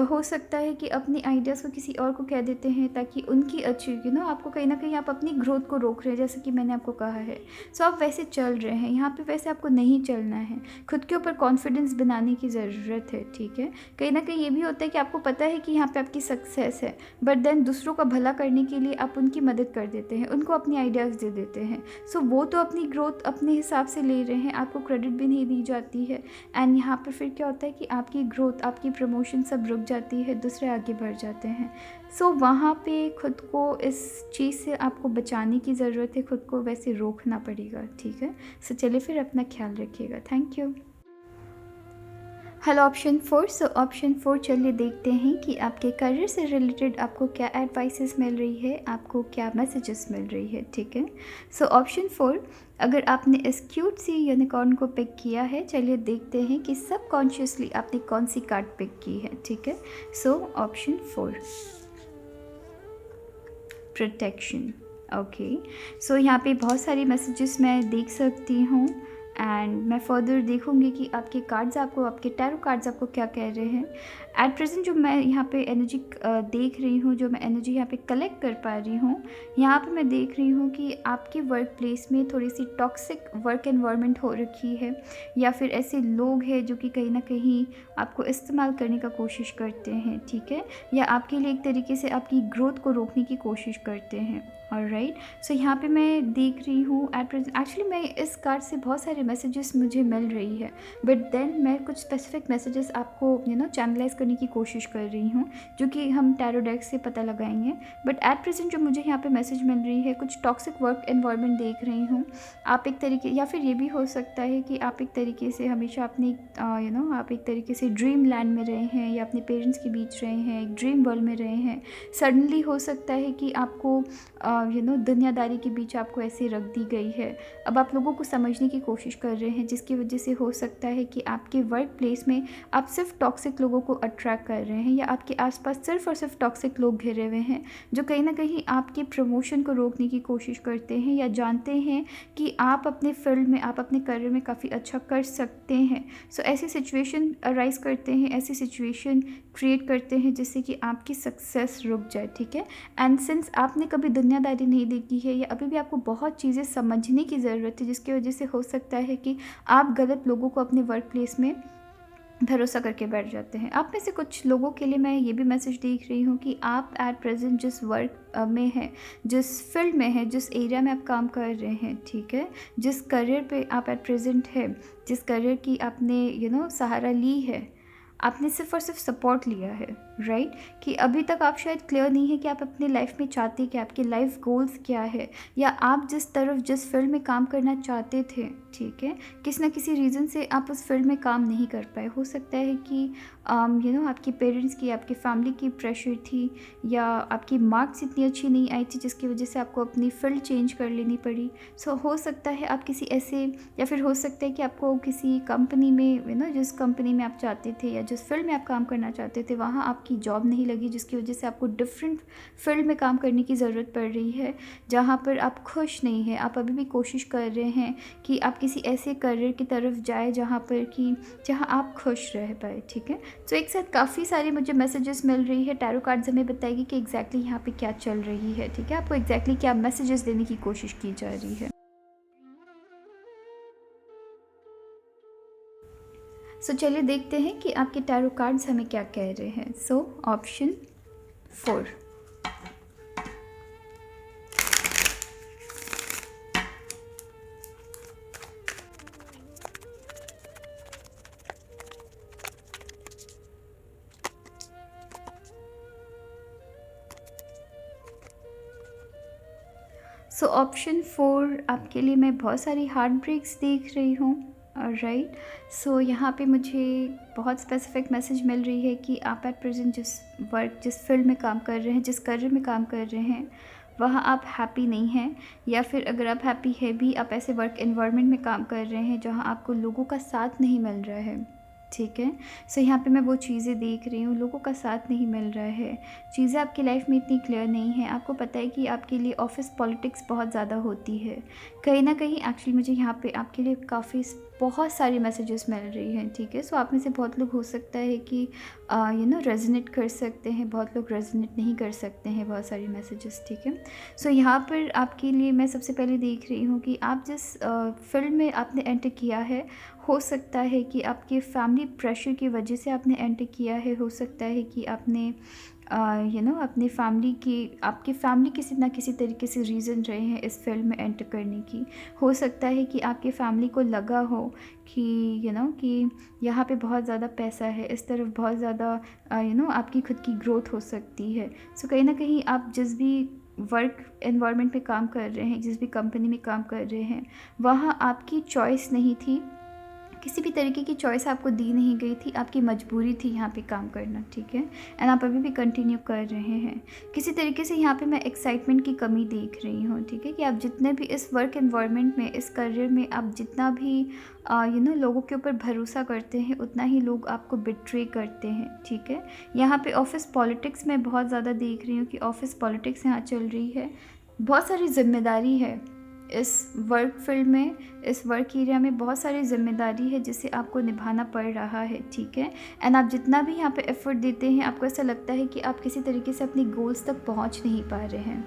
हो सकता है कि अपनी आइडियाज़ को किसी और को कह देते हैं ताकि उनकी अच्छी आपको कहीं ना कहीं आप अपनी ग्रोथ को रोक रहे हैं, जैसे कि मैंने आपको कहा है। सो आप वैसे चल रहे हैं यहाँ पे, वैसे आपको नहीं चलना है। खुद के ऊपर कॉन्फिडेंस बनाने की ज़रूरत है, ठीक है। कहीं ना कहीं ये भी होता है कि आपको पता है कि यहाँ पे आपकी सक्सेस है, बट देन दूसरों का भला करने के लिए आप उनकी मदद कर देते हैं, उनको अपनी आइडियाज़ दे देते हैं। सो वो तो अपनी ग्रोथ अपने हिसाब से ले रहे हैं, आपको क्रेडिट भी नहीं दी जाती है। एंड यहाँ पर फिर क्या होता है कि आपकी ग्रोथ, आपकी प्रमोशन सब रुक जाती है, दूसरे आगे बढ़ जाते हैं। सो वहाँ पे खुद को इस चीज़ से आपको बचाने की ज़रूरत है, खुद को वैसे रोकना पड़ेगा, ठीक है। सो चलिए फिर अपना ख्याल रखिएगा। Thank you. Hello option 4। So option 4, चलिए देखते हैं कि आपके करियर से रिलेटेड आपको क्या एडवाइसेस मिल रही है, आपको क्या मैसेजेस मिल रही है, ठीक है। सो ऑप्शन 4, अगर आपने इस क्यूट सी यूनिकॉर्न को पिक किया है, चलिए देखते हैं कि सबकॉन्शियसली आपने कौन सी कार्ड पिक की है, ठीक है। So option 4, protection. ओके, सो यहाँ पे बहुत सारी मैसेजेस मैं देख सकती हूँ, एंड मैं फर्दर देखूँगी कि आपके कार्ड्स आपको, आपके टैरो कार्ड्स आपको क्या कह रहे हैं। एट प्रेजेंट जो मैं यहाँ पे एनर्जी देख रही हूँ, जो मैं एनर्जी यहाँ पे कलेक्ट कर पा रही हूँ, यहाँ पे मैं देख रही हूँ कि आपके वर्क प्लेस में थोड़ी सी टॉक्सिक वर्क एनवायरनमेंट हो रखी है, या फिर ऐसे लोग हैं जो कि कहीं ना कहीं आपको इस्तेमाल करने का कोशिश करते हैं, ठीक है, या आपके लिए एक तरीके से आपकी ग्रोथ को रोकने की कोशिश करते हैं। ऑलराइट, सो यहाँ पे मैं देख रही हूँ एट प्रेजेंट, एक्चुअली मैं इस कार्ड से बहुत सारे मैसेजेस मुझे मिल रही है, बट देन मैं कुछ स्पेसिफिक मैसेजेस आपको चैनलाइज करने की कोशिश कर रही हूँ, जो कि हम टैरो डेक से पता लगाएंगे। बट एट प्रेजेंट जो मुझे यहाँ पे मैसेज मिल रही है, कुछ टॉक्सिक वर्क एनवायरनमेंट देख रही हूँ। आप एक तरीके, या फिर ये भी हो सकता है कि आप एक तरीके से हमेशा अपनी आप एक तरीके से ड्रीम लैंड में रहे हैं, या अपने पेरेंट्स के बीच रहे हैं, एक ड्रीम वर्ल्ड में रहे हैं। सडनली हो सकता है कि आपको दुनियादारी के बीच आपको ऐसे रख दी गई है। अब आप लोगों को समझने की कोशिश कर रहे हैं, जिसकी वजह से हो सकता है कि आपके वर्क प्लेस में आप सिर्फ टॉक्सिक लोगों को अट्रैक्ट कर रहे हैं, या आपके आसपास सिर्फ और सिर्फ टॉक्सिक लोग घिरे हुए हैं, जो कहीं ना कहीं आपके प्रमोशन को रोकने की कोशिश करते हैं, या जानते हैं कि आप अपने फील्ड में, आप अपने करियर में काफ़ी अच्छा कर सकते हैं। सो ऐसी सिचुएशन अराइज करते हैं, ऐसी सिचुएशन क्रिएट करते हैं जिससे कि आपकी सक्सेस रुक जाए, ठीक है। एंड सिंस आपने कभी दुनियादारी नहीं देखी है, या अभी भी आपको बहुत चीज़ें समझने की ज़रूरत है, जिसकी वजह से हो सकता है कि आप गलत लोगों को अपने वर्क प्लेस में भरोसा करके बैठ जाते हैं। आप में से कुछ लोगों के लिए मैं ये भी मैसेज देख रही हूँ कि आप एट प्रेजेंट जिस वर्क में हैं, जिस फील्ड में हैं, जिस एरिया में आप काम कर रहे हैं, ठीक है, जिस करियर पे आप एट प्रेजेंट है, जिस करियर की आपने सहारा ली है, आपने सिर्फ और सिर्फ सपोर्ट लिया है, राइट कि अभी तक आप शायद क्लियर नहीं है कि आप अपनी लाइफ में चाहते कि आपके लाइफ गोल्स क्या है, या आप जिस फील्ड में काम करना चाहते थे, ठीक है, किसी ना किसी रीज़न से आप उस फील्ड में काम नहीं कर पाए। हो सकता है कि आपके पेरेंट्स की, आपकी फैमिली की प्रेशर थी, या आपकी मार्क्स इतनी अच्छी नहीं आई थी जिसकी वजह से आपको अपनी फील्ड चेंज कर लेनी पड़ी। सो हो सकता है आप किसी ऐसे, या फिर हो सकता है कि आपको किसी कंपनी में जिस कंपनी में आप चाहते थे या जिस फील्ड में आप काम करना चाहते थे वहाँ आपकी जॉब नहीं लगी, जिसकी वजह से आपको डिफरेंट फील्ड में काम करने की ज़रूरत पड़ रही है जहाँ पर आप खुश नहीं हैं। आप अभी भी कोशिश कर रहे हैं कि आप किसी ऐसे करियर की तरफ जाए जहाँ आप खुश रह पाए, ठीक है। तो एक साथ काफ़ी सारे मुझे मैसेजेस मिल रही है। टैरो कार्ड्स हमें बताएगी कि एग्जैक्टली यहाँ पे क्या चल रही है, ठीक है, आपको एग्जैक्टली क्या मैसेजेस देने की कोशिश की जा रही है। सो चलिए देखते हैं कि आपके टैरो कार्ड्स हमें क्या कह रहे हैं। सो ऑप्शन 4, सो ऑप्शन 4 आपके लिए मैं बहुत सारी हार्ट ब्रेक्स देख रही हूँ। राइट, सो यहाँ पे मुझे बहुत स्पेसिफिक मैसेज मिल रही है कि आप एट प्रेजेंट जिस फील्ड में काम कर रहे हैं, जिस करियर में काम कर रहे हैं, वहाँ आप हैप्पी नहीं हैं, या फिर अगर आप हैप्पी है भी, आप ऐसे वर्क एनवायरनमेंट में काम कर रहे हैं जहाँ आपको लोगों का साथ नहीं मिल रहा है, ठीक है। सो यहाँ पे मैं वो चीज़ें देख रही हूँ, लोगों का साथ नहीं मिल रहा है, चीज़ें आपकी लाइफ में इतनी क्लियर नहीं है। आपको पता है कि आपके लिए ऑफिस पॉलिटिक्स बहुत ज़्यादा होती है कहीं ना कहीं। एक्चुअली मुझे यहाँ पे आपके लिए बहुत सारे मैसेजेस मिल रही हैं, ठीक है। सो आप में से बहुत लोग हो सकता है कि रेजोनेट कर सकते हैं, बहुत लोग रेजोनेट नहीं कर सकते हैं बहुत सारे मैसेजेस, ठीक है। सो यहाँ पर आपके लिए मैं सबसे पहले देख रही हूँ कि आप जिस फील्ड में आपने एंटर किया है, हो सकता है कि आपके फैमिली प्रेशर की वजह से आपने एंटर किया है। हो सकता है कि आपने अपनी आपकी फैमिली किसी ना किसी तरीके से रीज़न रहे हैं इस फील्ड में एंटर करने की। हो सकता है कि आपके फैमिली को लगा हो कि कि यहाँ पे बहुत ज़्यादा पैसा है, इस तरफ बहुत ज़्यादा आपकी खुद की ग्रोथ हो सकती है। सो कहीं ना कहीं आप जिस भी वर्क एनवायरनमेंट में काम कर रहे हैं, जिस भी कंपनी में काम कर रहे हैं, वहाँ आपकी चॉइस नहीं थी, किसी भी तरीके की चॉइस आपको दी नहीं गई थी, आपकी मजबूरी थी यहाँ पे काम करना, ठीक है। एंड आप अभी भी कंटिन्यू कर रहे हैं। किसी तरीके से यहाँ पे मैं एक्साइटमेंट की कमी देख रही हूँ, ठीक है, कि आप जितने भी इस वर्क एनवायरनमेंट में, इस करियर में आप जितना भी लोगों के ऊपर भरोसा करते हैं, उतना ही लोग आपको बिट्रे करते हैं, ठीक है। यहाँ पे ऑफिस पॉलिटिक्स में बहुत ज़्यादा देख रही हूँ कि ऑफिस पॉलिटिक्स यहाँ चल रही है। बहुत सारी जिम्मेदारी है इस वर्क फील्ड में, इस वर्क एरिया में बहुत सारी जिम्मेदारी है जिसे आपको निभाना पड़ रहा है, ठीक है। एंड आप जितना भी यहाँ पे एफर्ट देते हैं, आपको ऐसा लगता है कि आप किसी तरीके से अपनी गोल्स तक पहुँच नहीं पा रहे हैं।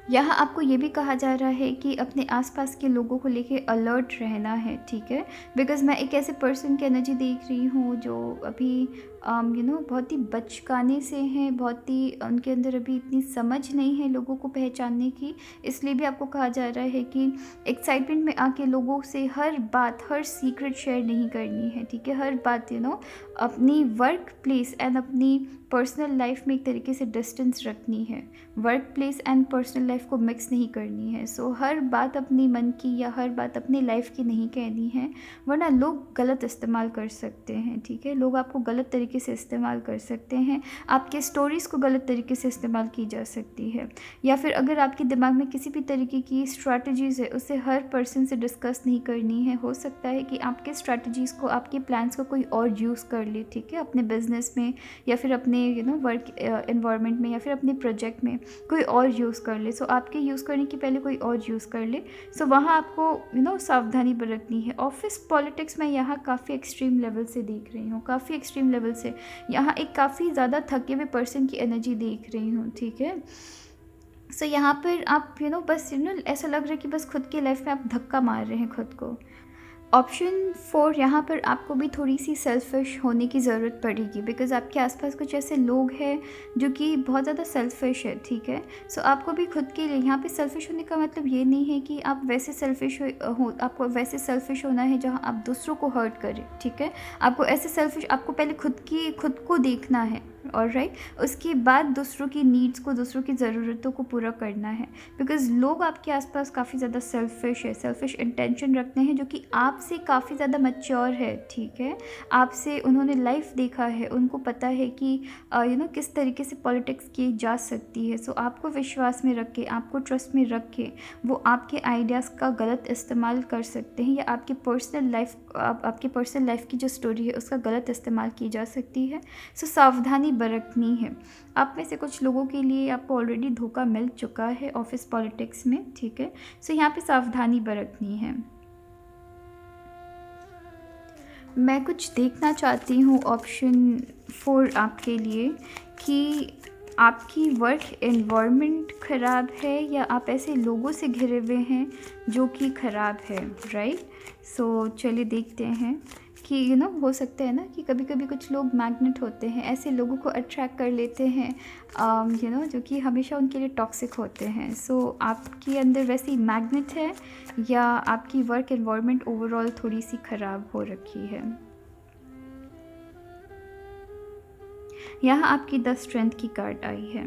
यहाँ आपको ये भी कहा जा रहा है कि अपने आसपास के लोगों को लेके अलर्ट रहना है, ठीक है। बिकॉज़ मैं एक ऐसे पर्सन की एनर्जी देख रही हूँ जो अभी बहुत ही बचकाने से हैं, बहुत ही उनके अंदर अभी इतनी समझ नहीं है लोगों को पहचानने की। इसलिए भी आपको कहा जा रहा है कि एक्साइटमेंट में आके लोगों से हर बात, हर सीक्रेट शेयर नहीं करनी है, ठीक है। हर बात अपनी वर्क प्लेस एंड अपनी पर्सनल लाइफ में एक तरीके से डिस्टेंस रखनी है, work place and personal life को मिक्स नहीं करनी है। सो हर बात अपनी मन की या हर बात अपनी लाइफ की नहीं कहनी है, वरना लोग गलत इस्तेमाल कर सकते हैं, ठीक है। लोग आपको गलत तरीके से इस्तेमाल कर सकते हैं, आपके स्टोरीज़ को गलत तरीके से इस्तेमाल की जा सकती है, या फिर अगर आपके दिमाग में किसी भी तरीके की स्ट्रैटेजीज़ है, उसे हर पर्सन से डिस्कस नहीं करनी है। हो सकता है कि आपके स्ट्रैटेजीज़ को, आपके प्लान्स को कोई और यूज़ कर ले, ठीक है, अपने बिजनेस में या फिर अपने वर्क एनवायरनमेंट में या फिर अपने प्रोजेक्ट में कोई और यूज़ कर ले। सो आपके यूज़ करने के पहले कोई और यूज़ कर ले। सो वहाँ आपको सावधानी बरतनी है। ऑफिस पॉलिटिक्स में यहाँ काफ़ी एक्सट्रीम लेवल से देख रही हूँ, काफ़ी एक्सट्रीम लेवल से यहाँ एक काफ़ी ज़्यादा थके हुए पर्सन की एनर्जी देख रही हूँ, ठीक है। सो यहाँ पर आप बस ऐसा लग रहा है कि बस खुद की लाइफ में आप धक्का मार रहे हैं खुद को। ऑप्शन 4 यहाँ पर आपको भी थोड़ी सी सेल्फ़िश होने की ज़रूरत पड़ेगी, बिकॉज़ आपके आसपास कुछ ऐसे लोग हैं जो कि बहुत ज़्यादा सेल्फ़िश है, ठीक है। सो आपको भी खुद के लिए यहाँ पे सेल्फ़िश होने का मतलब ये नहीं है कि आप वैसे सेल्फ़िश हो, आपको वैसे सेल्फ़िश होना है जहाँ आप दूसरों को हर्ट करें, ठीक है। आपको पहले खुद को देखना है, ऑलराइट। उसके बाद दूसरों की नीड्स को, दूसरों की ज़रूरतों को पूरा करना है, बिकॉज़ लोग आपके आसपास काफ़ी ज़्यादा सेल्फिश है, सेल्फिश इंटेंशन रखते हैं, जो कि आपसे काफ़ी ज़्यादा मैच्योर है, ठीक है। आपसे उन्होंने लाइफ देखा है, उनको पता है कि किस तरीके से पॉलिटिक्स की जा सकती है। सो आपको विश्वास में रख के, आपको ट्रस्ट में रख के वो आपके आइडियाज़ का गलत इस्तेमाल कर सकते हैं, या आपकी पर्सनल लाइफ की जो स्टोरी है उसका गलत इस्तेमाल की जा सकती है। सो सावधानी बरतनी है। आप में से कुछ लोगों के लिए आपको ऑलरेडी धोखा मिल चुका है ऑफिस पॉलिटिक्स में, ठीक है। सो यहाँ पे सावधानी बरतनी है। मैं कुछ देखना चाहती हूँ ऑप्शन 4 आपके लिए, कि आपकी वर्क एनवायरनमेंट ख़राब है, या आप ऐसे लोगों से घिरे हुए हैं जो कि ख़राब है, राइट। सो चलिए देखते हैं कि हो सकता है ना कि कभी कभी कुछ लोग मैग्नेट होते हैं, ऐसे लोगों को अट्रैक्ट कर लेते हैं जो कि हमेशा उनके लिए टॉक्सिक होते हैं। सो आपके अंदर वैसी मैग्नेट है, या आपकी वर्क एनवायरनमेंट ओवरऑल थोड़ी सी ख़राब हो रखी है। यहाँ आपकी 10 स्ट्रेंथ की कार्ड आई है।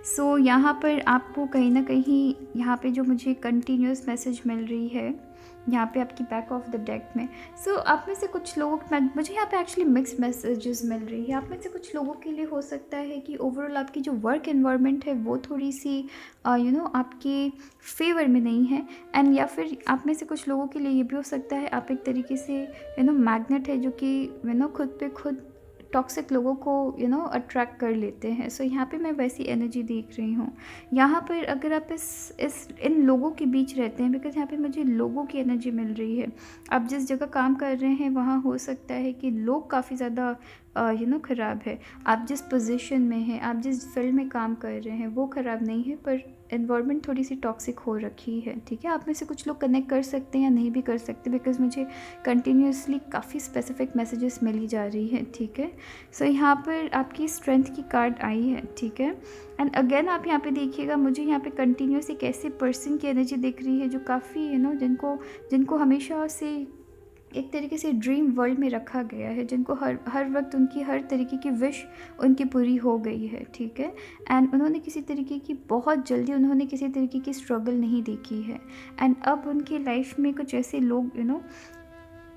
सो यहाँ पर आपको कहीं ना कहीं, यहाँ पे जो मुझे कंटिन्यूस मैसेज मिल रही है यहाँ पे आपकी बैक ऑफ द डेक में, सो आप में से कुछ लोगों, मुझे यहाँ पे एक्चुअली मिक्स मैसेजेस मिल रही है। आप में से कुछ लोगों के लिए हो सकता है कि ओवरऑल आपकी जो वर्क एनवायरनमेंट है वो थोड़ी सी आपके फेवर में नहीं है, एंड या फिर आप में से कुछ लोगों के लिए ये भी हो सकता है आप एक तरीके से मैग्नेट है, जो कि खुद पे खुद टॉक्सिक लोगों को अट्रैक्ट कर लेते हैं। सो यहाँ पे मैं वैसी एनर्जी देख रही हूँ। यहाँ पर अगर आप इस इन लोगों के बीच रहते हैं, बिकॉज यहाँ पे मुझे लोगों की एनर्जी मिल रही है। आप जिस जगह काम कर रहे हैं वहाँ हो सकता है कि लोग काफ़ी ज़्यादा ख़राब है। आप जिस पोजीशन में हैं, आप जिस फील्ड में काम कर रहे हैं वो ख़राब नहीं है, पर एनवायरनमेंट थोड़ी सी टॉक्सिक हो रखी है, ठीक है। आप में से कुछ लोग कनेक्ट कर सकते हैं या नहीं भी कर सकते, बिकॉज मुझे कंटिन्यूसली काफ़ी स्पेसिफिक मैसेजेस मिली जा रही हैं, ठीक है। सो यहाँ पर आपकी स्ट्रेंथ की कार्ड आई है, ठीक है। एंड अगेन आप यहाँ पे देखिएगा, मुझे यहाँ पे कंटिन्यूस एक ऐसे पर्सन की एनर्जी दिख रही है जो काफ़ी जिनको हमेशा से एक तरीके से ड्रीम वर्ल्ड में रखा गया है, जिनको हर वक्त उनकी हर तरीके की विश उनकी पूरी हो गई है, ठीक है। एंड उन्होंने किसी तरीके की, बहुत जल्दी उन्होंने किसी तरीके की स्ट्रगल नहीं देखी है, एंड अब उनकी लाइफ में कुछ ऐसे लोग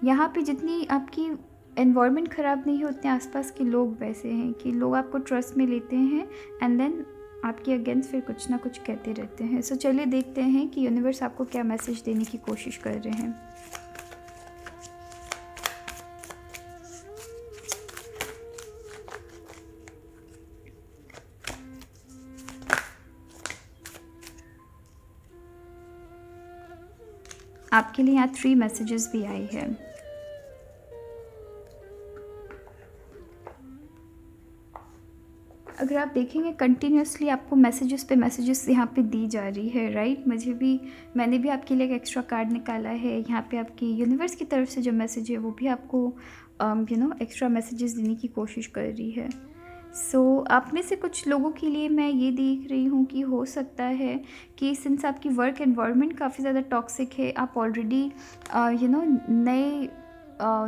यहाँ पे जितनी आपकी एनवायरनमेंट ख़राब नहीं है, उतने आसपास के लोग वैसे हैं कि लोग आपको ट्रस्ट में लेते हैं, एंड देन आपके अगेंस्ट फिर कुछ ना कुछ कहते रहते हैं। सो चलिए देखते हैं कि यूनिवर्स आपको क्या मैसेज देने की कोशिश कर रहे हैं। आपके लिए यहाँ 3 मैसेजेस भी आई है। अगर आप देखेंगे कंटिन्यूसली आपको मैसेजेस पे मैसेजेस यहाँ पे दी जा रही है, राइट। मैंने भी आपके लिए एक एक्स्ट्रा कार्ड निकाला है। यहाँ पे आपकी यूनिवर्स की तरफ से जो मैसेज है वो भी आपको एक्स्ट्रा मैसेजेस देने की कोशिश कर रही है। सो आप में से कुछ लोगों के लिए मैं ये देख रही हूँ कि हो सकता है कि सिंस आपकी वर्क एनवायरनमेंट काफ़ी ज़्यादा टॉक्सिक है, आप ऑलरेडी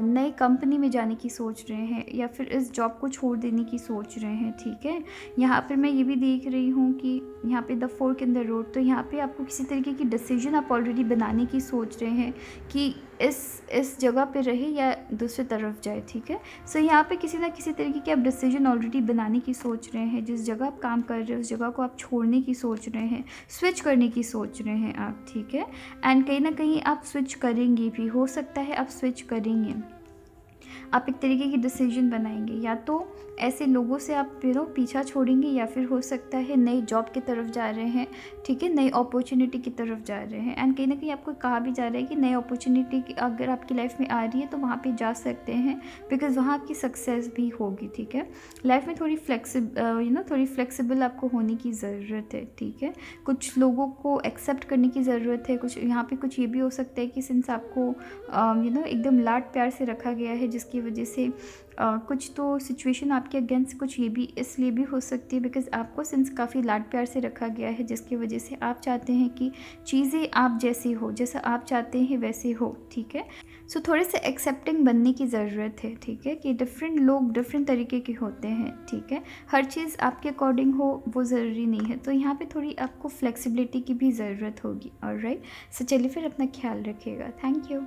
नए कंपनी में जाने की सोच रहे हैं, या फिर इस जॉब को छोड़ देने की सोच रहे हैं, ठीक है। यहाँ पर मैं ये भी देख रही हूँ कि यहाँ पे the fork in the road, तो यहाँ पे आपको किसी तरीके की डिसीजन आप ऑलरेडी बनाने की सोच रहे हैं कि इस जगह पे रहे या दूसरी तरफ जाए, ठीक है। सो यहाँ पे किसी ना किसी तरीके की आप डिसीजन ऑलरेडी बनाने की सोच रहे हैं। जिस जगह आप काम कर रहे हैं उस जगह को आप छोड़ने की सोच रहे हैं, स्विच करने की सोच रहे हैं आप, ठीक है। एंड कहीं ना कहीं आप स्विच करेंगे भी, हो सकता है आप स्विच करेंगे, आप एक तरीके की डिसीजन बनाएंगे, या तो ऐसे लोगों से आप पीछा छोड़ेंगे, या फिर हो सकता है नई जॉब की तरफ जा रहे हैं, ठीक है, नई अपॉर्चुनिटी की तरफ जा रहे हैं। एंड कहीं ना कहीं आपको कहा भी जा रहा है कि नई अपॉर्चुनिटी अगर आपकी लाइफ में आ रही है तो वहाँ पे जा सकते हैं, बिकॉज वहाँ आपकी सक्सेस भी होगी, ठीक है। लाइफ में थोड़ी फ्लेक्सिबल आपको होने की ज़रूरत है, ठीक है। कुछ लोगों को एक्सेप्ट करने की ज़रूरत है। कुछ यहाँ पे कुछ ये भी हो सकता है कि सिंस आपको एकदम लाड प्यार से रखा गया है, जिसकी वजह से कुछ तो सिचुएशन आपके अगेंस्ट कुछ ये भी इसलिए भी हो सकती है बिकॉज़ आपको सिंस काफ़ी लाड प्यार से रखा गया है, जिसकी वजह से आप चाहते हैं कि चीज़ें आप जैसी हो, जैसा आप चाहते हैं वैसे हो, ठीक है। सो थोड़े से एक्सेप्टिंग बनने की ज़रूरत है, ठीक है, कि डिफरेंट लोग डिफरेंट तरीके के होते हैं, ठीक है। हर चीज़ आपके अकॉर्डिंग हो वो ज़रूरी नहीं है, तो यहाँ पे थोड़ी आपको फ्लेक्सिबिलिटी की भी ज़रूरत होगी। ऑलराइट, सो चलिए फिर अपना ख्याल रखिएगा। Thank you.